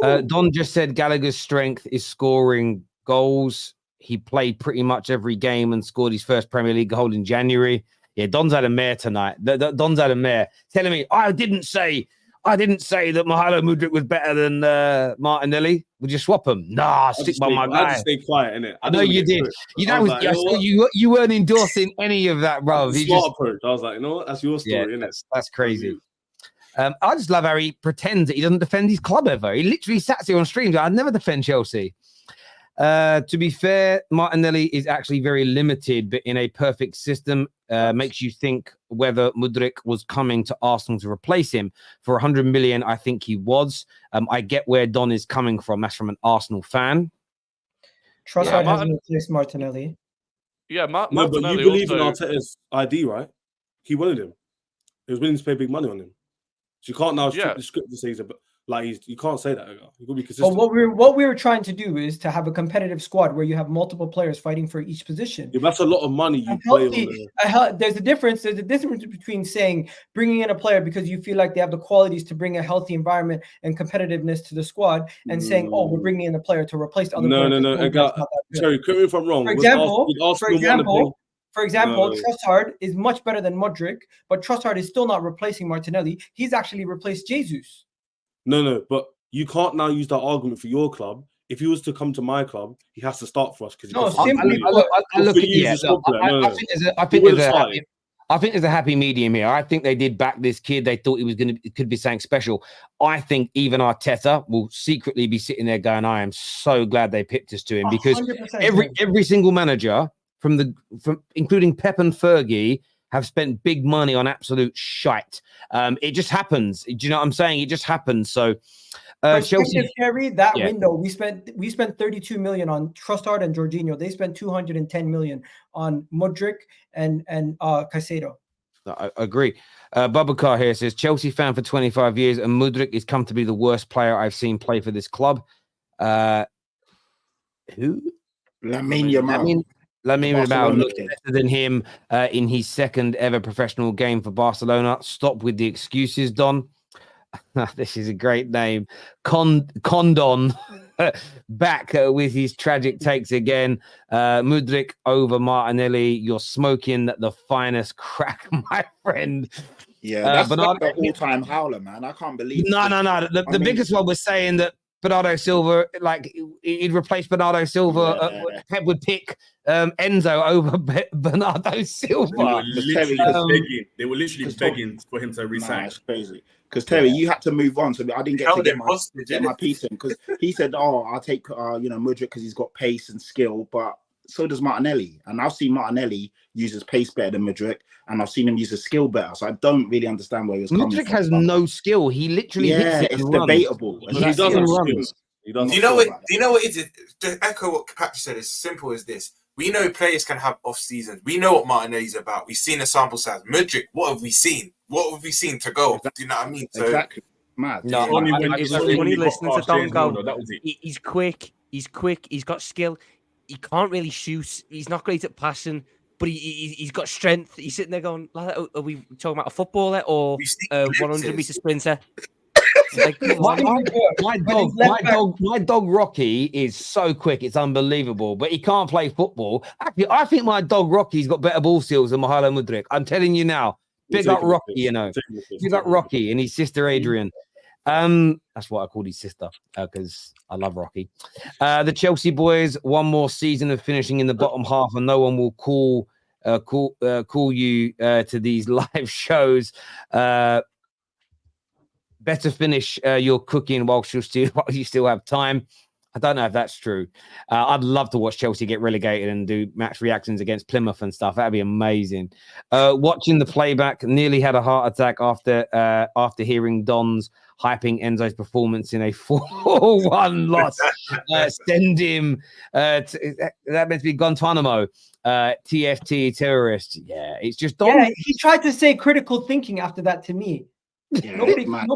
Don just said Gallagher's strength is scoring goals. He played pretty much every game and scored his first Premier League goal in January. Yeah, Don's had a mare tonight. Don's had a mare telling me I didn't say that Mahalo Mudryk was better than Martinelli. Would you swap him? Nah, stick by my guy. I just stay quiet, innit? I know you did. You weren't endorsing any of that, bro. Smart approach. I was like, you know what? That's your story, innit? That's crazy. I just love how he pretends that he doesn't defend his club ever. He literally sat here on streams. I'd never defend Chelsea. To be fair, Martinelli is actually very limited, but in a perfect system, makes you think whether Mudryk was coming to Arsenal to replace him. For 100 million, I think he was. I get where Don is coming from. That's from an Arsenal fan. Trossard hasn't replaced Martinelli. Yeah, No, but Martinelli you believe also... in Arteta's ID, right? He wanted him. He was willing to pay big money on him. So you can't now strip the script to say you can't say that. You could be consistent. But what we were trying to do is to have a competitive squad where you have multiple players fighting for each position. Yeah, that's a lot of money you play on. There's a difference. There's a difference between saying bringing in a player because you feel like they have the qualities to bring a healthy environment and competitiveness to the squad, and saying, "Oh, we're bringing in a player to replace the other." No. Sorry, correct me if I'm wrong. For example, Trossard is much better than Mudryk, but Trossard is still not replacing Martinelli. He's actually replaced Jesus. No, but you can't now use that argument for your club. If he was to come to my club, he has to start for us because I think there's a happy medium here. I think they did back this kid. They thought it could be something special. I think even Arteta will secretly be sitting there going, "I am so glad they picked us to him," because every single manager from including Pep and Fergie have spent big money on absolute shite. It just happens. Do you know what I'm saying? It just happens. So Chelsea, Kerry, window, we spent 32 million on Trossard and Jorginho. They spent 210 million on Mudryk and Caicedo. I agree. Babacar here says, Chelsea fan for 25 years, and Mudryk is come to be the worst player I've seen play for this club. Who? Lamine Yamal. Lamine Yamal looked better than him in his second ever professional game for Barcelona. Stop with the excuses, Don. This is a great name. Condon back with his tragic takes again. Mudryk over Martinelli. You're smoking the finest crack, my friend. Yeah, that's like the all-time howler, man. I can't believe it. No. The biggest one was saying that Bernardo Silva, like he'd replace Bernardo Silva. Pep would pick Enzo over Bernardo Silva. They were literally begging for him to resign. It's crazy. Because Terry, you had to move on, so I didn't get to get my piece in. Because he said, "Oh, I'll take Mudryk because he's got pace and skill," but so does Martinelli. And I've seen Martinelli use his pace better than Mudryk, and I've seen him use his skill better. So I don't really understand where he was coming from. Mudryk has no skill. He literally hits it. It's debatable. He doesn't run. Do you know what it is? To echo what Patrick said, as simple as this. We know players can have off seasons. We know what Martinelli's about. We've seen a sample size. Mudryk, what have we seen? What have we seen to go? Do you know what I mean? So, exactly. Mad. No, it was funny listening to Don go. He's quick. He's got skill. He can't really shoot. He's not great at passing, but he's got strength. He's sitting there going, "Are we talking about a footballer or a 100-meter sprinter?" Like, my dog Rocky is so quick, it's unbelievable, but he can't play football. Actually, I think my dog Rocky's got better ball skills than Mahalo Mudryk. I'm telling you now. Big up Rocky, Big up Rocky and his sister Adrian. That's what I called his sister because I love Rocky. The Chelsea boys, one more season of finishing in the bottom half, and no one will call you to these live shows. Better finish your cooking while you still have time. I don't know if that's true. I'd love to watch Chelsea get relegated and do match reactions against Plymouth and stuff. That'd be amazing. Watching the playback, nearly had a heart attack after hearing Don's hyping Enzo's performance in a 4-1 loss. Send him. That meant to be Guantanamo. TFT terrorist. Yeah, it's just Don. Yeah, he tried to say critical thinking after that to me. Yeah, man.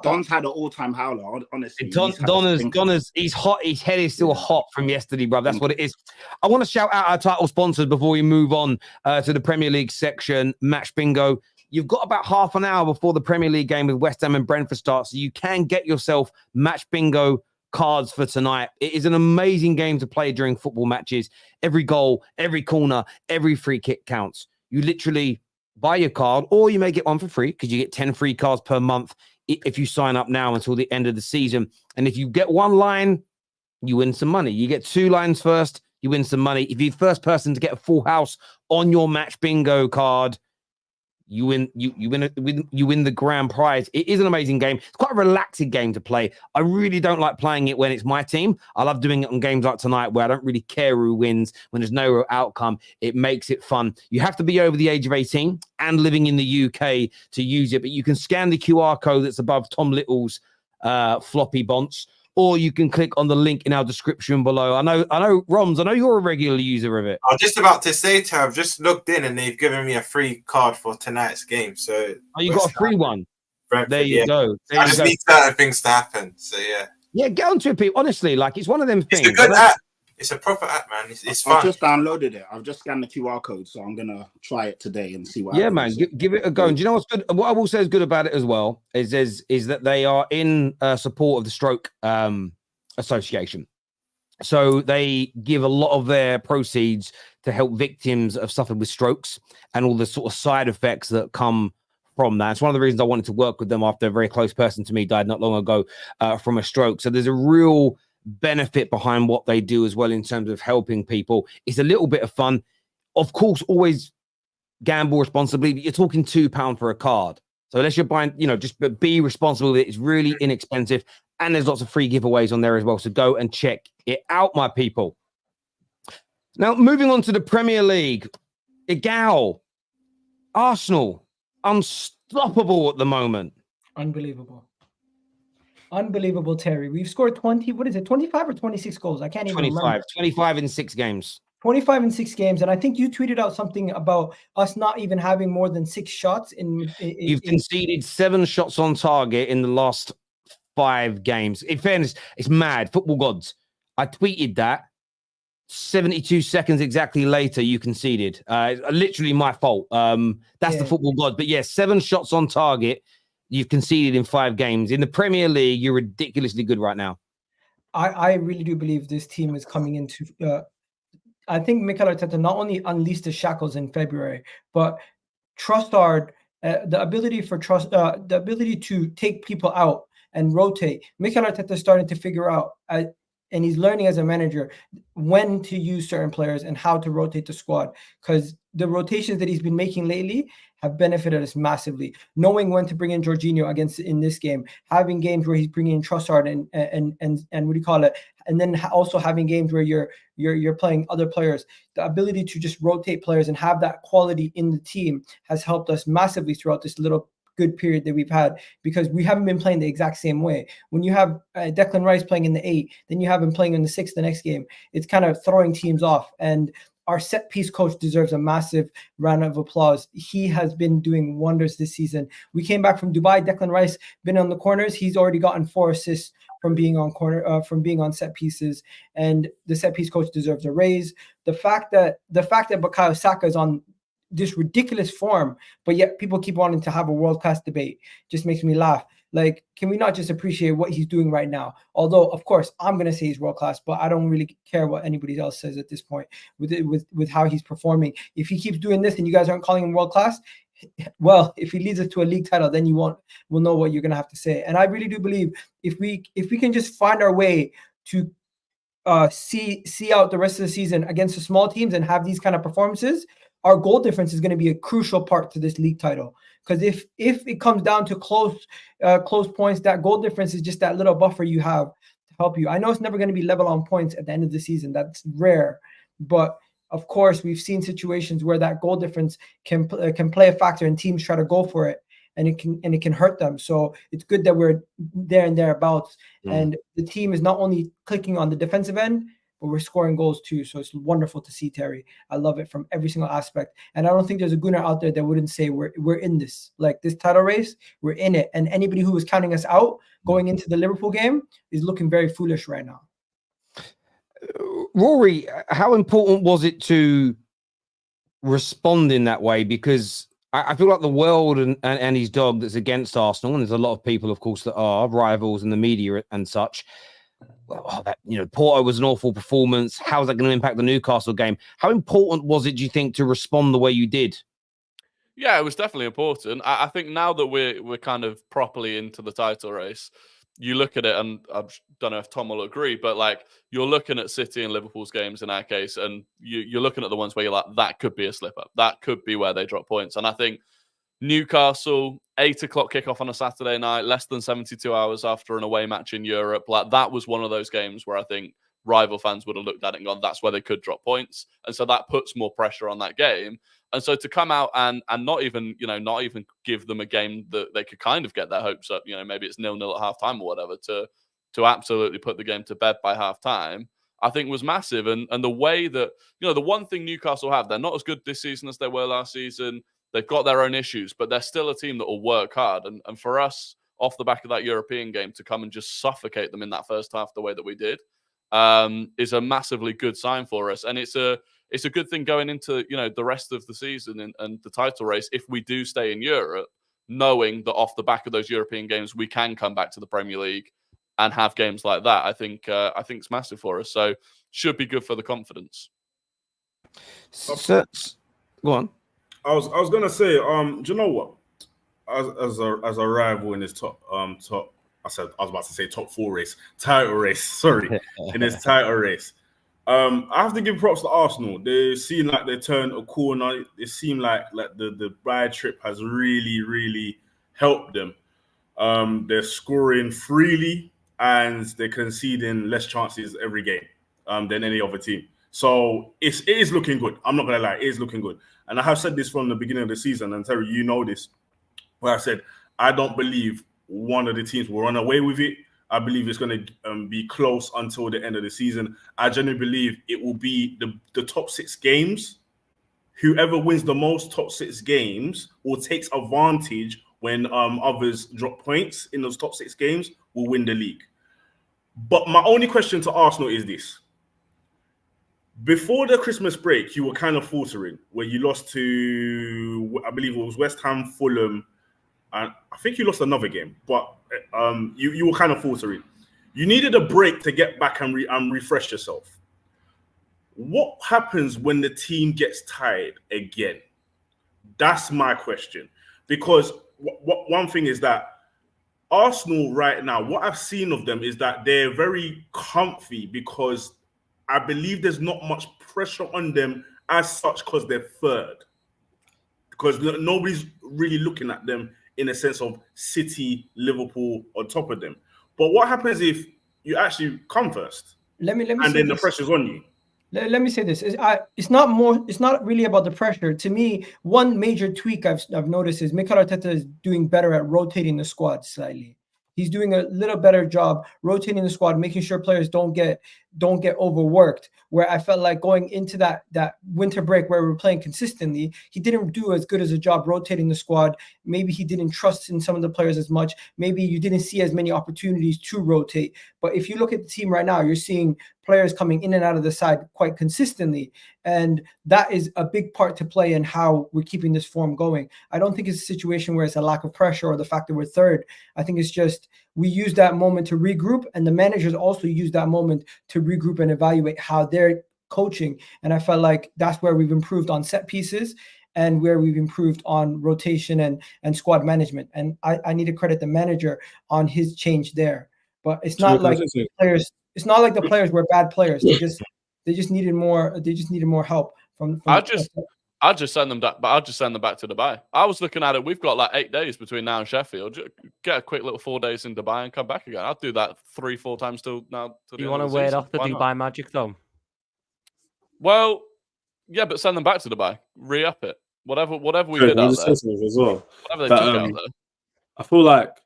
Don's had an all-time howler, honestly. He's hot. His head is still hot from yesterday, bro. That's what it is. I want to shout out our title sponsors before we move on to the Premier League section, Match Bingo. You've got about half an hour before the Premier League game with West Ham and Brentford starts, so you can get yourself Match Bingo cards for tonight. It is an amazing game to play during football matches. Every goal, every corner, every free kick counts. You literally buy your card, or you may get one for free because you get 10 free cards per month if you sign up now until the end of the season. And if you get one line, you win some money. You get 2 lines first, you win some money. If you're the first person to get a full house on your Match Bingo card, you win the grand prize. It is an amazing game. It's quite a relaxing game to play. I really don't like playing it when it's my team. I love doing it on games like tonight where I don't really care who wins, when there's no real outcome. It makes it fun. You have to be over the age of 18 and living in the UK to use it, but you can scan the QR code that's above Tom Little's floppy bonds, or you can click on the link in our description below. I know, Roms, I know you're a regular user of it. I was just about to say to her, I've just looked in and they've given me a free card for tonight's game. So you got a free one. Brentford, there you go. I just need certain things to happen. So yeah, get onto it, people. Honestly, like it's one of them things. It's a good app. It's a proper app, man. It's fun. I've just downloaded it. I've just scanned the QR code, so I'm gonna try it today and see what happens. Man, give it a go. And do you know what's good? What I will say is good about it as well is that they are in support of the Stroke Association. So they give a lot of their proceeds to help victims of suffered with strokes and all the sort of side effects that come from that. It's one of the reasons I wanted to work with them after a very close person to me died not long ago from a stroke. So there's a real benefit behind what they do as well in terms of helping people. It's a little bit of fun. Of course, always gamble responsibly, but you're talking £2 for a card. So unless you're buying, just be responsible. It's really inexpensive. And there's lots of free giveaways on there as well. So go and check it out, my people. Now, moving on to the Premier League. Egal. Arsenal. Unstoppable at the moment. Unbelievable. Unbelievable, Terry. We've scored 25 or 26 goals? I can't even remember. 25 in 6 games. 25 in 6 games. And I think you tweeted out something about us not even having more than 6 shots. You've conceded 7 shots on target in the last 5 games. In fairness, it's mad. Football gods. I tweeted that. 72 seconds exactly later, you conceded. Literally my fault. That's the football god. But yeah, 7 shots on target. You've conceded in 5 games. In the Premier League, you're ridiculously good right now. I really do believe this team is coming into... I think Mikel Arteta not only unleashed the shackles in February, but Trossard, the ability to take people out and rotate. Mikel Arteta is starting to figure out, and he's learning as a manager when to use certain players and how to rotate the squad, because the rotations that he's been making lately have benefited us massively. Knowing when to bring in Jorginho in this game, having games where he's bringing in Trossard and what do you call it, and then also having games where you're playing other players. The ability to just rotate players and have that quality in the team has helped us massively throughout this little good period that we've had, because we haven't been playing the exact same way. When you have Declan Rice playing in the 8, then you have him playing in the 6 the next game, it's kind of throwing teams off. And our set piece coach deserves a massive round of applause. He has been doing wonders this season. We came back from Dubai. Declan Rice been on the corners. He's already gotten 4 assists from being on set pieces, and the set piece coach deserves a raise. The fact that Bukayo Saka is on this ridiculous form, but yet people keep wanting to have a world-class debate, just makes me laugh. Like, can we not just appreciate what he's doing right now? Although, of course, I'm going to say he's world-class, but I don't really care what anybody else says at this point with how he's performing. If he keeps doing this and you guys aren't calling him world-class, well, if he leads us to a league title, then we'll know what you're going to have to say. And I really do believe if we can just find our way to see out the rest of the season against the small teams and have these kind of performances, our goal difference is going to be a crucial part to this league title. Because if it comes down to close points, that goal difference is just that little buffer you have to help you. I know it's never going to be level on points at the end of the season. That's rare, but of course, we've seen situations where that goal difference can play a factor, and teams try to go for it, and it can hurt them. So it's good that we're there and thereabouts, and the team is not only clicking on the defensive end, but we're scoring goals too. So it's wonderful to see, Terry. I love it from every single aspect, and I don't think there's a Gunnar out there that wouldn't say we're in this, like this title race. We're in it, and anybody who was counting us out going into the Liverpool game is looking very foolish right now. Rory, how important was it to respond in that way? Because I feel like the world and his dog that's against Arsenal, and there's a lot of people, of course, that are rivals in the media and such. Well, Porto was an awful performance. How is that going to impact the Newcastle game? How important was it, do you think, to respond the way you did? Yeah, it was definitely important. I think now that we're kind of properly into the title race, you look at it, and I don't know if Tom will agree, but like you're looking at City and Liverpool's games in our case, and you're looking at the ones where you're like, that could be a slip up. That could be where they drop points. And I think Newcastle, 8 o'clock kickoff on a Saturday night, less than 72 hours after an away match in Europe, like that was one of those games where I think rival fans would have looked at it and gone, that's where they could drop points. And so that puts more pressure on that game. And so to come out and not even give them a game that they could kind of get their hopes up, maybe it's 0-0 at halftime or whatever, to absolutely put the game to bed by halftime, I think was massive. And the way that, the one thing Newcastle have, they're not as good this season as they were last season. They've got their own issues, but they're still a team that will work hard. And for us, off the back of that European game, to come and just suffocate them in that first half the way that we did, is a massively good sign for us. And it's a good thing going into, the rest of the season and the title race, if we do stay in Europe, knowing that off the back of those European games, we can come back to the Premier League and have games like that. I think it's massive for us. So should be good for the confidence. So, go on. I was gonna say, do you know what? As a rival in this top, I was about to say top 4 race, title race. Sorry, in this title race. I have to give props to Arsenal. They seem like they turned a corner. It seemed like the bad trip has really, really helped them. They're scoring freely and they're conceding less chances every game than any other team. So it is looking good. I'm not gonna lie, it is looking good. And I have said this from the beginning of the season, and Terry, you know this, where I said I don't believe one of the teams will run away with it. I believe it's going to be close until the end of the season. I genuinely believe it will be the top 6 games. Whoever wins the most top 6 games or takes advantage when others drop points in those top 6 games will win the league. But my only question to Arsenal is this. Before the Christmas break, you were kind of faltering, where you lost to, I believe it was West Ham, Fulham, and I think you lost another game, but you were kind of faltering. You needed a break to get back and refresh yourself. What happens when the team gets tired again? That's my question. Because one thing is that Arsenal right now, what I've seen of them is that they're very comfy because I believe there's not much pressure on them as such because they're third. Because nobody's really looking at them in a sense of City, Liverpool on top of them. But what happens if you actually come first? Let me and then the pressure's on you. Let me say this. It's not really about the pressure. To me, one major tweak I've noticed is Mikel Arteta is doing better at rotating the squad slightly. He's doing a little better job rotating the squad, making sure players don't get overworked. Where I felt like going into that winter break where we were playing consistently, he didn't do as good as a job rotating the squad. Maybe he didn't trust in some of the players as much. Maybe you didn't see as many opportunities to rotate. But if you look at the team right now, you're seeing players coming in and out of the side quite consistently. And that is a big part to play in how we're keeping this form going. I don't think it's a situation where it's a lack of pressure or the fact that we're third. I think it's just we use that moment to regroup, and the managers also use that moment to regroup and evaluate how they're coaching. And I felt like that's where we've improved on set pieces and where we've improved on rotation and squad management. And I need to credit the manager on his change there. But it's not like players. It's not like the players were bad players. They just needed more. They just needed more help from I'll just send them back. But I'll just send them back to Dubai. I was looking at it. We've got like 8 days between now and Sheffield. get a quick little 4 days in Dubai and come back again. I'd do that 3-4 times till now. Till Do you want to wear off the Dubai magic though? Well, yeah, but send them back to Dubai. Re-up it. Whatever we did out there. As well. Whatever they took out there. I feel like,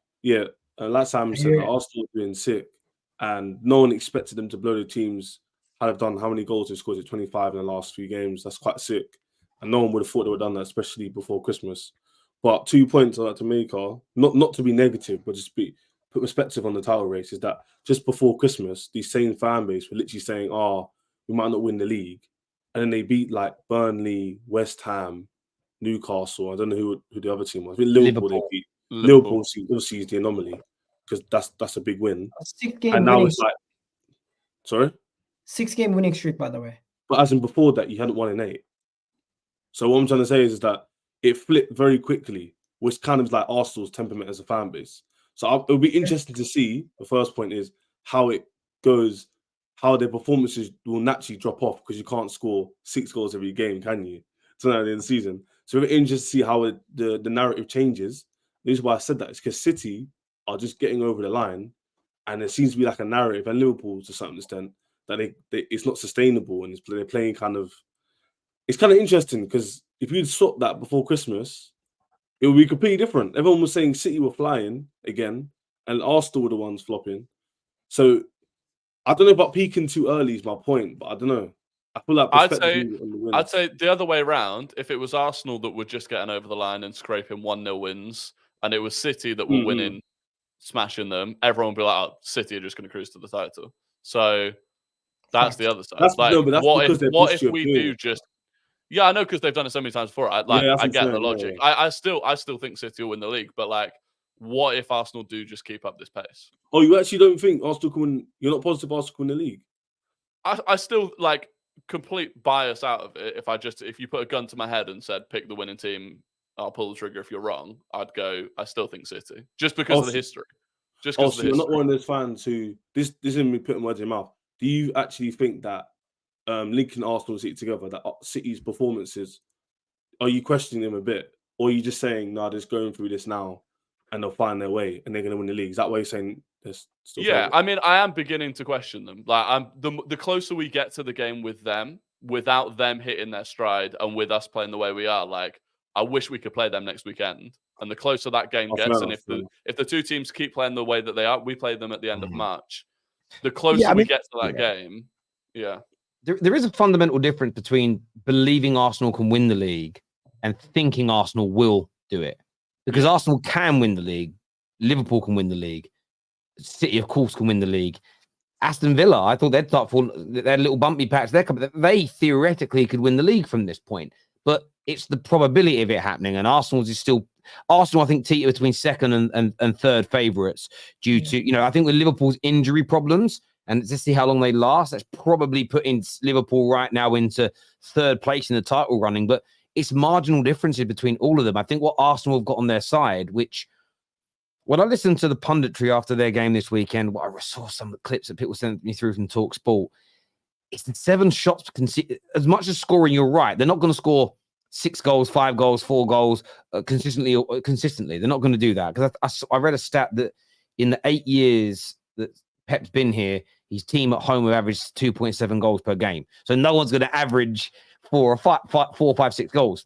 like Sam said, Arsenal were doing sick, and no one expected them to blow the teams. Have done how many goals they scored at 25 in the last 3 games. That's quite sick, and no one would have thought they would have done that, especially before Christmas. But 2 points I'd like to make are not to be negative, but just put perspective on the title race. Is that just before Christmas, these same fan base were literally saying, "Oh, we might not win the league," and then they beat like Burnley, West Ham, Newcastle. I don't know who the other team was. I think Liverpool. They beat Liverpool. Obviously, is the anomaly because that's a big win. And now it's like, sorry, 6-game winning streak, by the way. But as in before that, you hadn't won in 8. So what I'm trying to say is that it flipped very quickly, which kind of like Arsenal's temperament as a fan base. So it'll be interesting to see. The first point is how it goes, how their performances will naturally drop off because you can't score 6 goals every game, can you? So at the end of the season. So it'll be interesting to see how the narrative changes. The reason why I said that is because City are just getting over the line, and there seems to be like a narrative, and Liverpool to some extent, that it's not sustainable, and they're playing kind of. It's kind of interesting because if you'd stopped that before Christmas, it would be completely different. Everyone was saying City were flying again, and Arsenal were the ones flopping. So I don't know about peaking too early is my point, but I don't know. I feel like I'd say the other way around. If it was Arsenal that were just getting over the line and scraping 1-0 wins, and it was City that were winning, smashing them, everyone would be like, "Oh, City are just going to cruise to the title." So that's the other side. What if we do just? Yeah, I know because they've done it so many times before. I get the logic. Yeah. I still think City will win the league, but like, what if Arsenal do just keep up this pace? Oh, you actually don't think Arsenal can win? You're not positive Arsenal can win the league? I still like complete bias out of it. If you put a gun to my head and said pick the winning team, I'll pull the trigger if you're wrong. I'd go. I still think City just because of the history. Just because you're not one of those fans who this isn't me putting words in your mouth. Do you actually think that linking Arsenal and City together, that City's performances, are you questioning them a bit, or are you just saying, "No, they're just going through this now, and they'll find their way, and they're going to win the league"? Is that why you're saying there's still? Yeah, I mean, I am beginning to question them. Like, the closer we get to the game with them, without them hitting their stride, and with us playing the way we are, like, I wish we could play them next weekend. And the closer that game gets, and if the two teams keep playing the way that they are, we play them at the end of March. The closer we get to that game, There is a fundamental difference between believing Arsenal can win the league and thinking Arsenal will do it. Because Arsenal can win the league, Liverpool can win the league, City, of course, can win the league. Aston Villa, I thought they'd start falling, their little bumpy patch. They theoretically could win the league from this point, but it's the probability of it happening. And Arsenal, I think, teeter between second and third favourites due to, I think with Liverpool's injury problems. And to see how long they last, that's probably putting Liverpool right now into third place in the title running. But it's marginal differences between all of them. I think what Arsenal have got on their side, which when I listened to the punditry after their game this weekend, I saw some of the clips that people sent me through from TalkSport. It's the 7 shots. As much as scoring, you're right. They're not going to score 6 goals, 5 goals, 4 goals consistently. They're not going to do that. Because I read a stat that in the 8 years that Pep's been here, his team at home have averaged 2.7 goals per game. So no one's going to average 4, 5, 6 goals.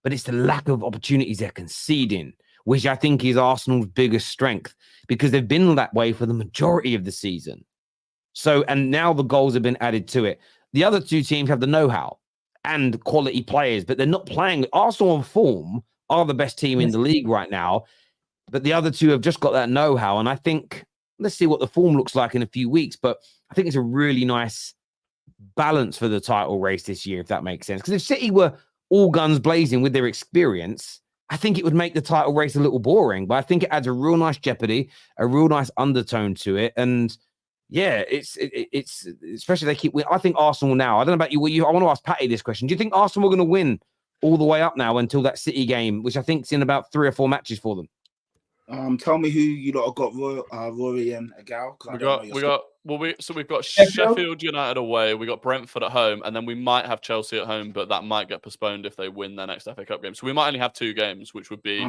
But it's the lack of opportunities they're conceding, which I think is Arsenal's biggest strength, because they've been that way for the majority of the season. So, and now the goals have been added to it. The other two teams have the know-how and quality players, but they're not playing. Arsenal on form are the best team in the league right now, but the other two have just got that know-how. And I think, let's see what the form looks like in a few weeks, but I think it's a really nice balance for the title race this year, if that makes sense. Because if City were all guns blazing with their experience, I think it would make the title race a little boring, but I think it adds a real nice jeopardy, a real nice undertone to it. And yeah, it's especially they keep winning. I think Arsenal now, I don't know about you, I want to ask Patty this question. Do you think Arsenal are going to win all the way up now until that City game, which I think is in about 3 or 4 matches for them? Tell me who you lot have got, Rory and Egal. We've got Sheffield United away, we got Brentford at home, and then we might have Chelsea at home, but that might get postponed if they win their next FA Cup game. So we might only have 2 games, which would be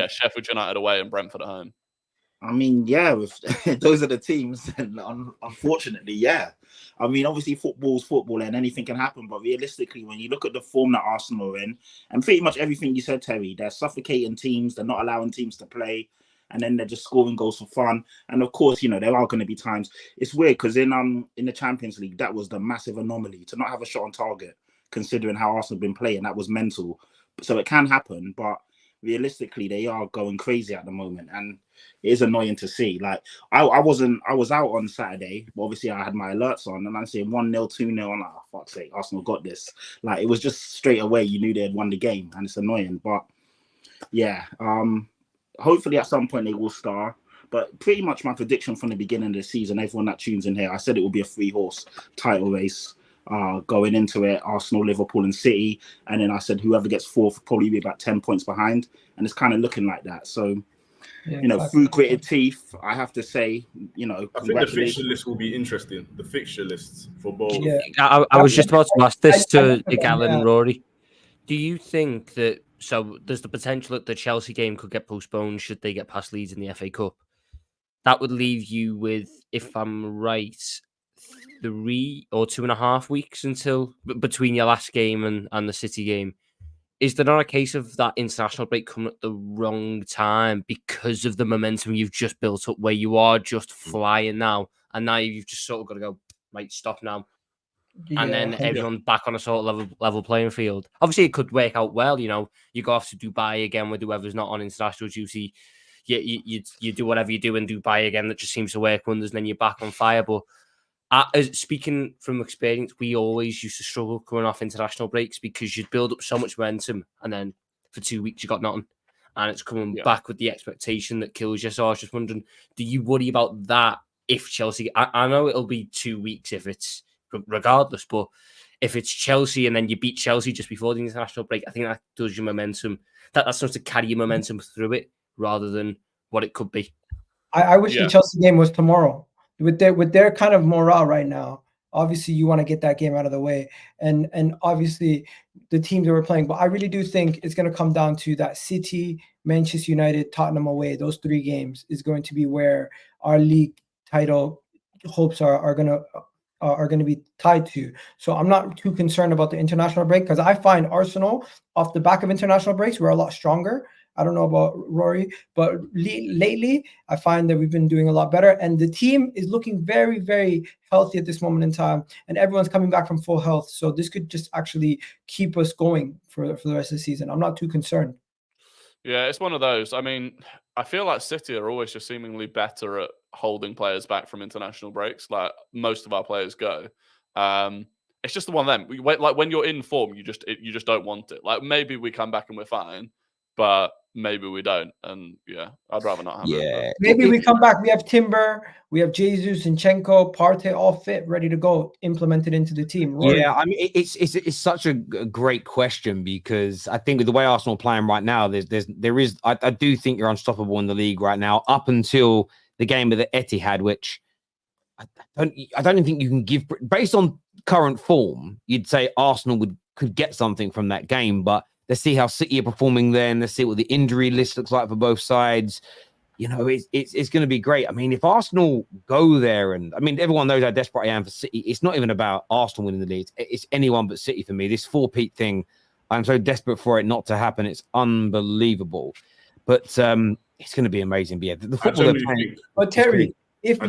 Sheffield United away and Brentford at home. I mean, yeah, those are the teams, and unfortunately, yeah. I mean, obviously, football's football, and anything can happen. But realistically, when you look at the form that Arsenal are in, and pretty much everything you said, Terry, they're suffocating teams. They're not allowing teams to play, and then they're just scoring goals for fun. And of course, there are going to be times. It's weird because in the Champions League, that was the massive anomaly to not have a shot on target, considering how Arsenal have been playing. That was mental. So it can happen, but realistically, they are going crazy at the moment, and it is annoying to see. Like I was out on Saturday, but obviously I had my alerts on, and I'm saying 1-0, 2-0. I'm like, oh, fuck's sake, Arsenal got this. Like it was just straight away, you knew they had won the game, and it's annoying. But yeah, hopefully at some point they will star. But pretty much my prediction from the beginning of the season, everyone that tunes in here, I said it will be a 3-horse title race. Going into it, Arsenal, Liverpool, and City, and then I said whoever gets fourth will probably be about 10 points behind, and it's kind of looking like that. So, through gritted teeth, I have to say, I think the fixture list will be interesting. The fixture lists for both. Yeah. I was just about to ask this to Egal and Rory. Do you think that there's the potential that the Chelsea game could get postponed should they get past Leeds in the FA Cup? That would leave you with, if I'm right, 3 or 2.5 weeks until between your last game and the City game. Is there not a case of that international break coming at the wrong time because of the momentum you've just built up, where you are just flying now, and now you've just sort of got to go, right, stop now, and then everyone's back on a sort of level playing field? Obviously, it could work out well. You go off to Dubai again with whoever's not on international duty. You do whatever you do in Dubai again. That just seems to work wonders, and then you're back on fire. But speaking from experience, we always used to struggle coming off international breaks because you'd build up so much momentum, and then for 2 weeks you got nothing, and it's coming back with the expectation that kills you. So I was just wondering, do you worry about that if Chelsea? I know it'll be 2 weeks if it's regardless, but if it's Chelsea and then you beat Chelsea just before the international break, I think that does your momentum. That's supposed to carry your momentum through it rather than what it could be. I wish the Chelsea game was tomorrow. With their kind of morale right now, obviously you want to get that game out of the way, and obviously the teams that we're playing. But I really do think it's going to come down to that City, Manchester United, Tottenham away. Those 3 games is going to be where our league title hopes are going to be tied to. So I'm not too concerned about the international break, because I find Arsenal off the back of international breaks, we're a lot stronger. I don't know about Rory, but lately I find that we've been doing a lot better, and the team is looking very, very healthy at this moment in time, and everyone's coming back from full health. So this could just actually keep us going for the rest of the season. I'm not too concerned. Yeah, it's one of those. I mean, I feel like City are always just seemingly better at holding players back from international breaks. Like most of our players go. It's just the one of them. Like when you're in form, you just don't want it. Like maybe we come back and we're fine, but maybe we don't, and I'd rather not have it. Maybe we come back. We have Timber, we have Jesus, Zinchenko, Partey, all fit, ready to go, implemented into the team. Rory. Yeah, I mean, it's such a great question, because I think with the way Arsenal are playing right now, there is I do think you're unstoppable in the league right now, up until the game of the Etihad, which I don't even think you can give, based on current form. You'd say Arsenal could get something from that game, but let's see how City are performing then. Let's see what the injury list looks like for both sides. It's going to be great. I mean, if Arsenal go there, and I mean, everyone knows how desperate I am for City. It's not even about Arsenal winning the league. It's anyone but City for me. This 4-peat thing, I'm so desperate for it not to happen. It's unbelievable. But it's going to be amazing. But yeah, the football they're playing. But Terry, if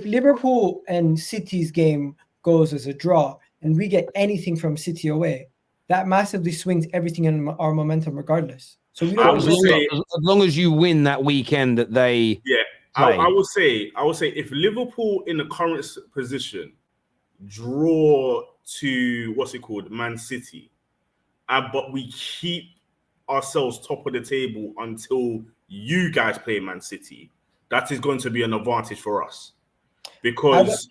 Liverpool and City's game goes as a draw, and we get anything from City away, that massively swings everything in our momentum regardless. So we don't as long as you win that weekend that they I would say if Liverpool in the current position draw to Man City, but we keep ourselves top of the table until you guys play Man City, that is going to be an advantage for us, because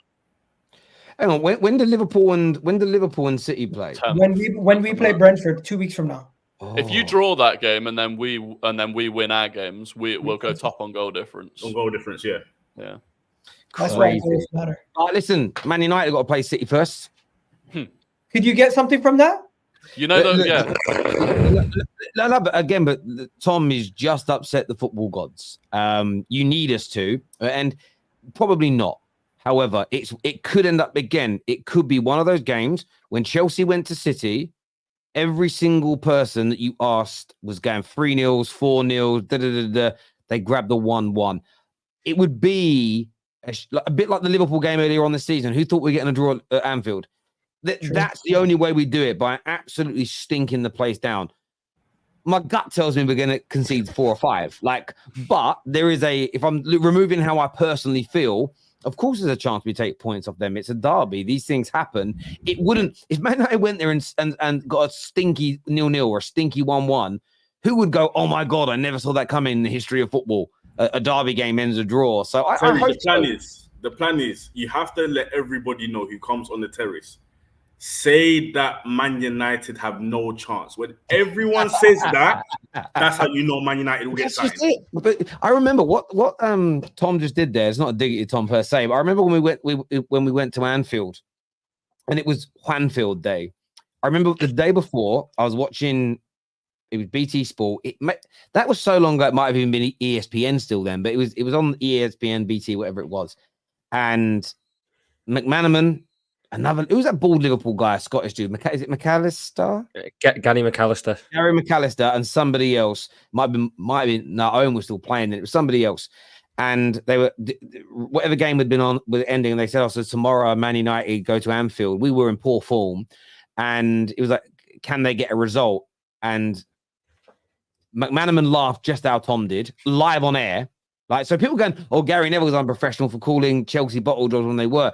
hang on, when do Liverpool and City play? When we play Brentford 2 weeks from now. If you draw that game and then we win our games, we'll go top on goal difference. On goal difference, yeah. That's why goals matter. Listen, Man United got to play City first. Could you get something from that? You know, No, but again, but Tom is just upset the football gods. You need us to, and probably not. However, it could end up again. It could be one of those games when Chelsea went to City. Every single person that you asked was going 3-0, 4-0. They grabbed the 1-1. It would be a bit like the Liverpool game earlier on this season. Who thought we were getting a draw at Anfield? That's the only way we do it, by absolutely stinking the place down. My gut tells me we're going to concede 4 or 5. But there is if I'm removing how I personally feel, of course there's a chance we take points off them. It's a derby. These things happen. It wouldn't, if Man United went there and got a stinky 0-0 or a stinky 1-1, who would go, oh my God, I never saw that come in the history of football. A derby game ends a draw. So I hope the plan is you have to let everybody know who comes on the terrace. Say that Man United have no chance. When everyone says that, that's how you know Man United will get signed. But I remember what Tom just did there. It's not a dig at you, Tom, per se, but I remember when we went to Anfield, and it was Juanfield Day. I remember the day before I was watching. It was BT Sport. That was so long ago. It might have even been ESPN still then, but it was on ESPN, BT, whatever it was. And McManaman. Who's that bald Liverpool guy, Scottish dude? Is it McAllister? Gary McAllister. Gary McAllister and somebody else. Might have been. No, Owen was still playing. It was somebody else. And they were, whatever game had been on with ending, and they said, so tomorrow Man United go to Anfield. We were in poor form. And it was like, can they get a result? And McManaman laughed just how Tom did, live on air. So people going, oh, Gary Neville was unprofessional for calling Chelsea Bottlejobs when they were.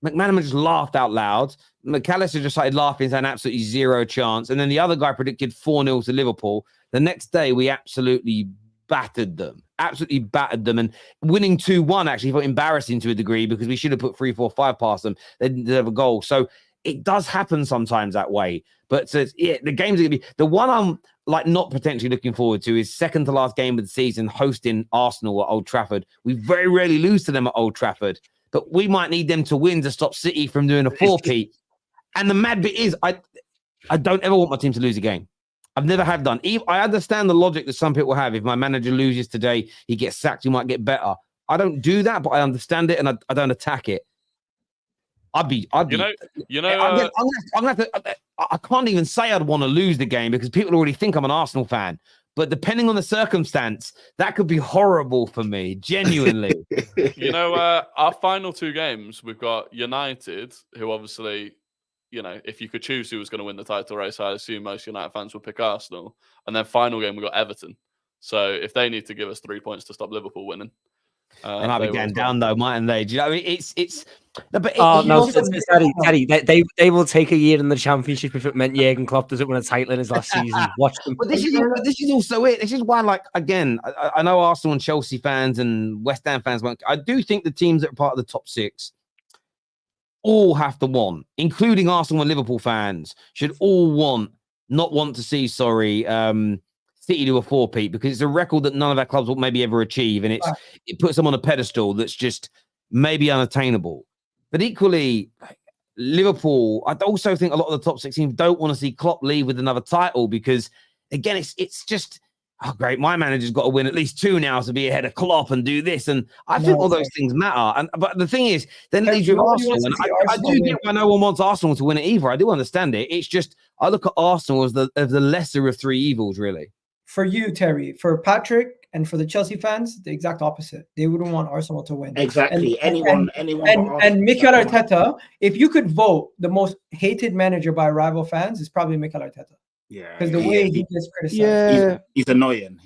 McManaman just laughed out loud. McAllister just started laughing, saying absolutely zero chance. And then the other guy predicted 4-0 to Liverpool. The next day, we absolutely battered them. And winning 2-1 actually felt embarrassing to a degree because we should have put 3-4-5 past them. They didn't have a goal. So it does happen sometimes that way. But the games are going to be... The one I'm not potentially looking forward to is second to last game of the season, hosting Arsenal at Old Trafford. We very rarely lose to them at Old Trafford. But we might need them to win to stop City from doing a 4-peat. And the mad bit is, I don't ever want my team to lose a game. I've never have done. I understand the logic that some people have. If my manager loses today, he gets sacked, he might get better. I don't do that, but I understand it and I don't attack it. I'm gonna have to. I can't even say I'd want to lose the game because people already think I'm an Arsenal fan. But depending on the circumstance, that could be horrible for me, genuinely. Our final 2 games, we've got United, who obviously, if you could choose who was going to win the title race, I assume most United fans would pick Arsenal. And then final game, we've got Everton. So if they need to give us 3 points to stop Liverpool winning. They might be going down though, mightn't they? Do you know what I mean? It's Teddy, they will take a year in the Championship if it meant Jurgen Klopp doesn't win a title in his last season. Watch them. But this is also it. This is why, again, I know Arsenal and Chelsea fans and West Ham fans won't. I do think the teams that are part of the top 6 all have to want, including Arsenal and Liverpool fans, should all not want to see, City do a 4-peat, because it's a record that none of our clubs will maybe ever achieve, and it puts them on a pedestal that's just maybe unattainable. But equally, Liverpool, I also think a lot of the top 6 teams don't want to see Klopp leave with another title because, again, it's just, oh, great, my manager's got to win at least 2 now to be ahead of Klopp and do this. And I think all those things matter. But the thing is, then it leaves you with Arsenal. And I do get why no one wants Arsenal to win it either. I do understand it. It's just, I look at Arsenal as the lesser of 3 evils, really. For you, Terry, for Patrick, and for the Chelsea fans, the exact opposite. They wouldn't want Arsenal to win. Exactly. Anyone. And Mikel Arteta, if you could vote the most hated manager by rival fans, it's probably Mikel Arteta. Yeah, because the way he gets criticized. He's annoying.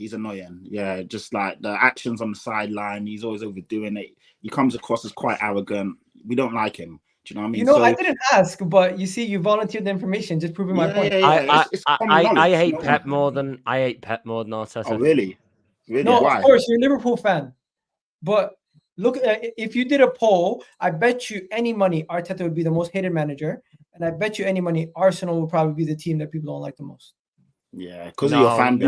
Yeah, just like the actions on the sideline, he's always overdoing it. He comes across as quite arrogant. We don't like him. Do you know what I mean? I didn't ask, but you see, you volunteered the information, just proving my point. I hate Pep more than Arteta. Oh, really? No, Why? of course, you're a Liverpool fan. But look, if you did a poll, I bet you any money Arteta would be the most hated manager. And I bet you any money Arsenal would probably be the team that people don't like the most. Yeah, because of your fan base.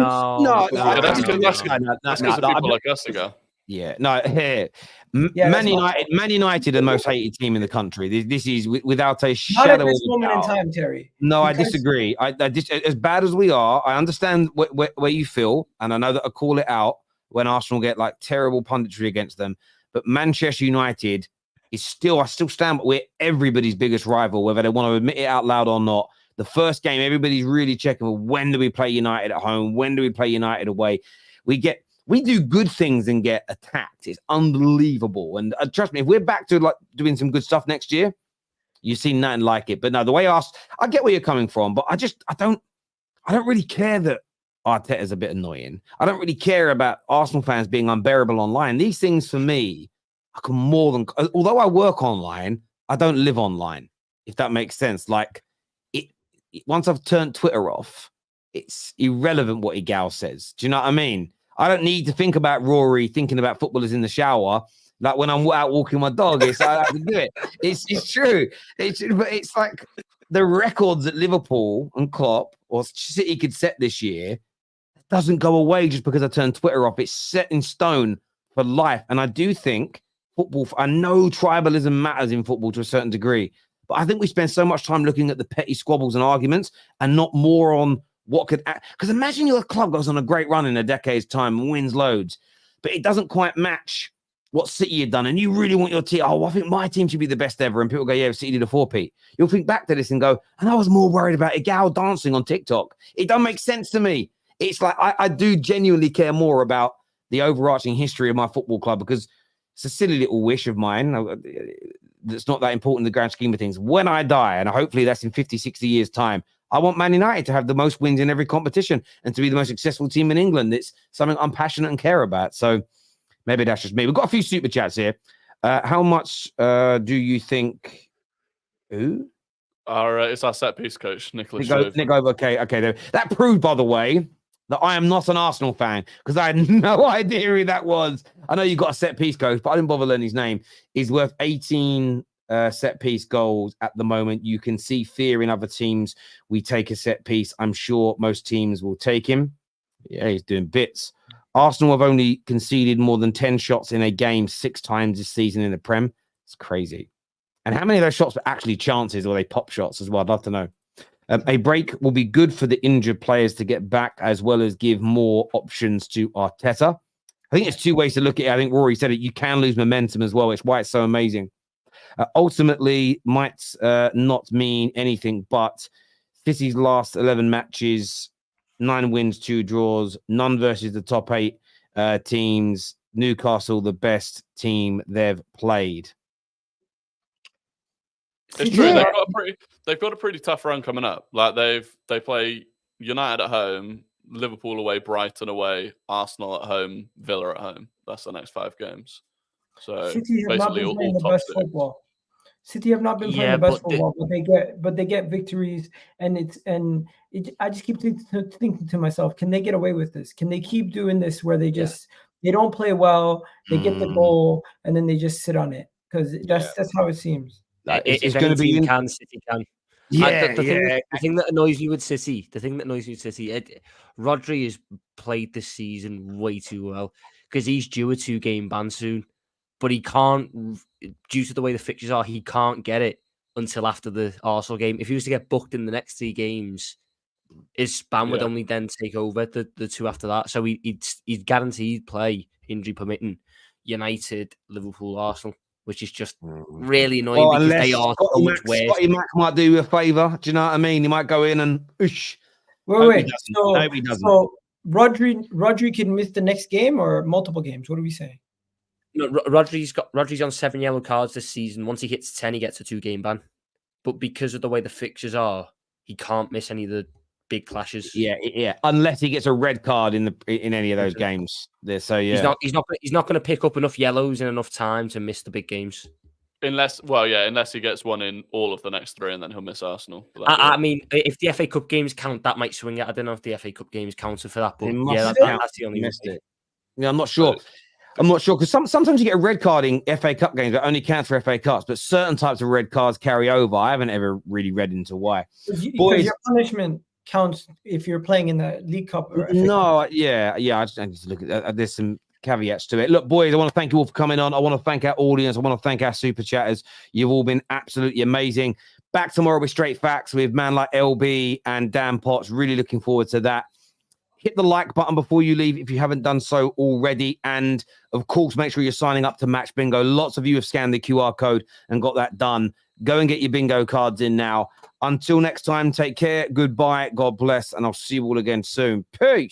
That's because of people like us ago. Yeah, no. Yeah, Man that's not- United, Man United, are the most hated team in the country. This is without a Not at shadow of this a moment in doubt. time, Terry. No, I because- disagree. I as bad as we are, I understand where you feel, and I know that I call it out when Arsenal get like terrible punditry against them. But Manchester United is still, I still stand, but we're everybody's biggest rival, whether they want to admit it out loud or not. The first game, everybody's really checking, well, when do we play United at home? When do we play United away? We do good things and get attacked. It's unbelievable. And trust me, if we're back to like doing some good stuff next year, you see nothing like it. But no, the way I get where you're coming from, but I don't really care that Arteta's a bit annoying. I don't really care about Arsenal fans being unbearable online. These things for me, I can more than, although I work online, I don't live online, if that makes sense. Like once I've turned Twitter off, it's irrelevant what Egal says. Do you know what I mean? I don't need to think about Rory thinking about footballers in the shower. Like when I'm out walking my dog, I have to do it. It's true. But it's like the records that Liverpool and Klopp or City could set this year doesn't go away just because I turned Twitter off. It's set in stone for life. And I do think football, I know tribalism matters in football to a certain degree, but I think we spend so much time looking at the petty squabbles and arguments and not more on what could, because imagine your club goes on a great run in a decade's time and wins loads, but it doesn't quite match what City had done. And you really want your team, I think my team should be the best ever. And people go, yeah, City did a 4P. You'll think back to this and go, and I was more worried about Egal dancing on TikTok. It don't make sense to me. It's like, I do genuinely care more about the overarching history of my football club because it's a silly little wish of mine that's not that important in the grand scheme of things. When I die, and hopefully that's in 50, 60 years' time, I want Man United to have the most wins in every competition and to be the most successful team in England. It's something I'm passionate and care about. So maybe that's just me. We've got a few super chats here. How much do you think? Who? It's our set piece coach, Nicholas. Nick over. Okay. That proved, by the way, that I am not an Arsenal fan because I had no idea who that was. I know you got a set piece coach, but I didn't bother learning his name. He's worth 18 set piece goals at the moment. You can see fear in other teams. We take a set piece. I'm sure most teams will take him. Yeah, he's doing bits. Arsenal have only conceded more than 10 shots in a game 6 times this season in the Prem. It's crazy. And how many of those shots were actually chances or they pop shots as well? I'd love to know. A break will be good for the injured players to get back as well as give more options to Arteta. I think it's 2 ways to look at it. I think Rory said it. You can lose momentum as well. It's why it's so amazing. Ultimately, might not mean anything, but City's last 11 matches, 9 wins, 2 draws, none versus the top 8 teams. Newcastle, the best team they've played. It's true. Yeah. They've got a pretty tough run coming up. Like they play United at home, Liverpool away, Brighton away, Arsenal at home, Villa at home. That's the next 5 games. So City have not been playing the best football. City have not been playing the best football, but they get victories, and I just keep thinking to myself, can they get away with this? Can they keep doing this where they just they don't play well, they get the goal, and then they just sit on it because that's how it seems. It's going to be City can. Yeah, the thing that annoys me with City, Rodri has played this season way too well because he's due a 2-game ban soon, but he can't, due to the way the fixtures are, he can't get it until after the Arsenal game. If he was to get booked in the next 3 games, his ban would only then take over the 2 after that. So he'd guaranteed play, injury permitting, United, Liverpool, Arsenal, which is just really annoying because they are so much worse. Scotty Mac might do you a favour. Do you know what I mean? He might go in and oosh. Wait. So Rodri can miss the next game or multiple games? What are we saying? No, Rodri's on 7 yellow cards this season. Once he hits 10, he gets a 2-game ban. But because of the way the fixtures are, he can't miss any of the big clashes. Yeah. Unless he gets a red card in any of those games. So he's not going to pick up enough yellows in enough time to miss the big games. Unless he gets one in all of the next 3 and then he'll miss Arsenal. I mean, if the FA Cup games count, that might swing it. I don't know if the FA Cup games counted for that, but that's the only missed it. Yeah, I'm not sure. Because sometimes you get a red card in FA Cup games that only counts for FA Cups, but certain types of red cards carry over. I haven't ever really read into why. Because your punishment counts if you're playing in the League Cup or FA Cup. I just need to look at there's some caveats to it. Look, boys, I want to thank you all for coming on. I want to thank our audience. I want to thank our super chatters. You've all been absolutely amazing. Back tomorrow with Straight Facts with man like LB and Dan Potts. Really looking forward to that. Hit the like button before you leave if you haven't done so already. And, of course, make sure you're signing up to Match Bingo. Lots of you have scanned the QR code and got that done. Go and get your bingo cards in now. Until next time, take care. Goodbye. God bless. And I'll see you all again soon. Peace.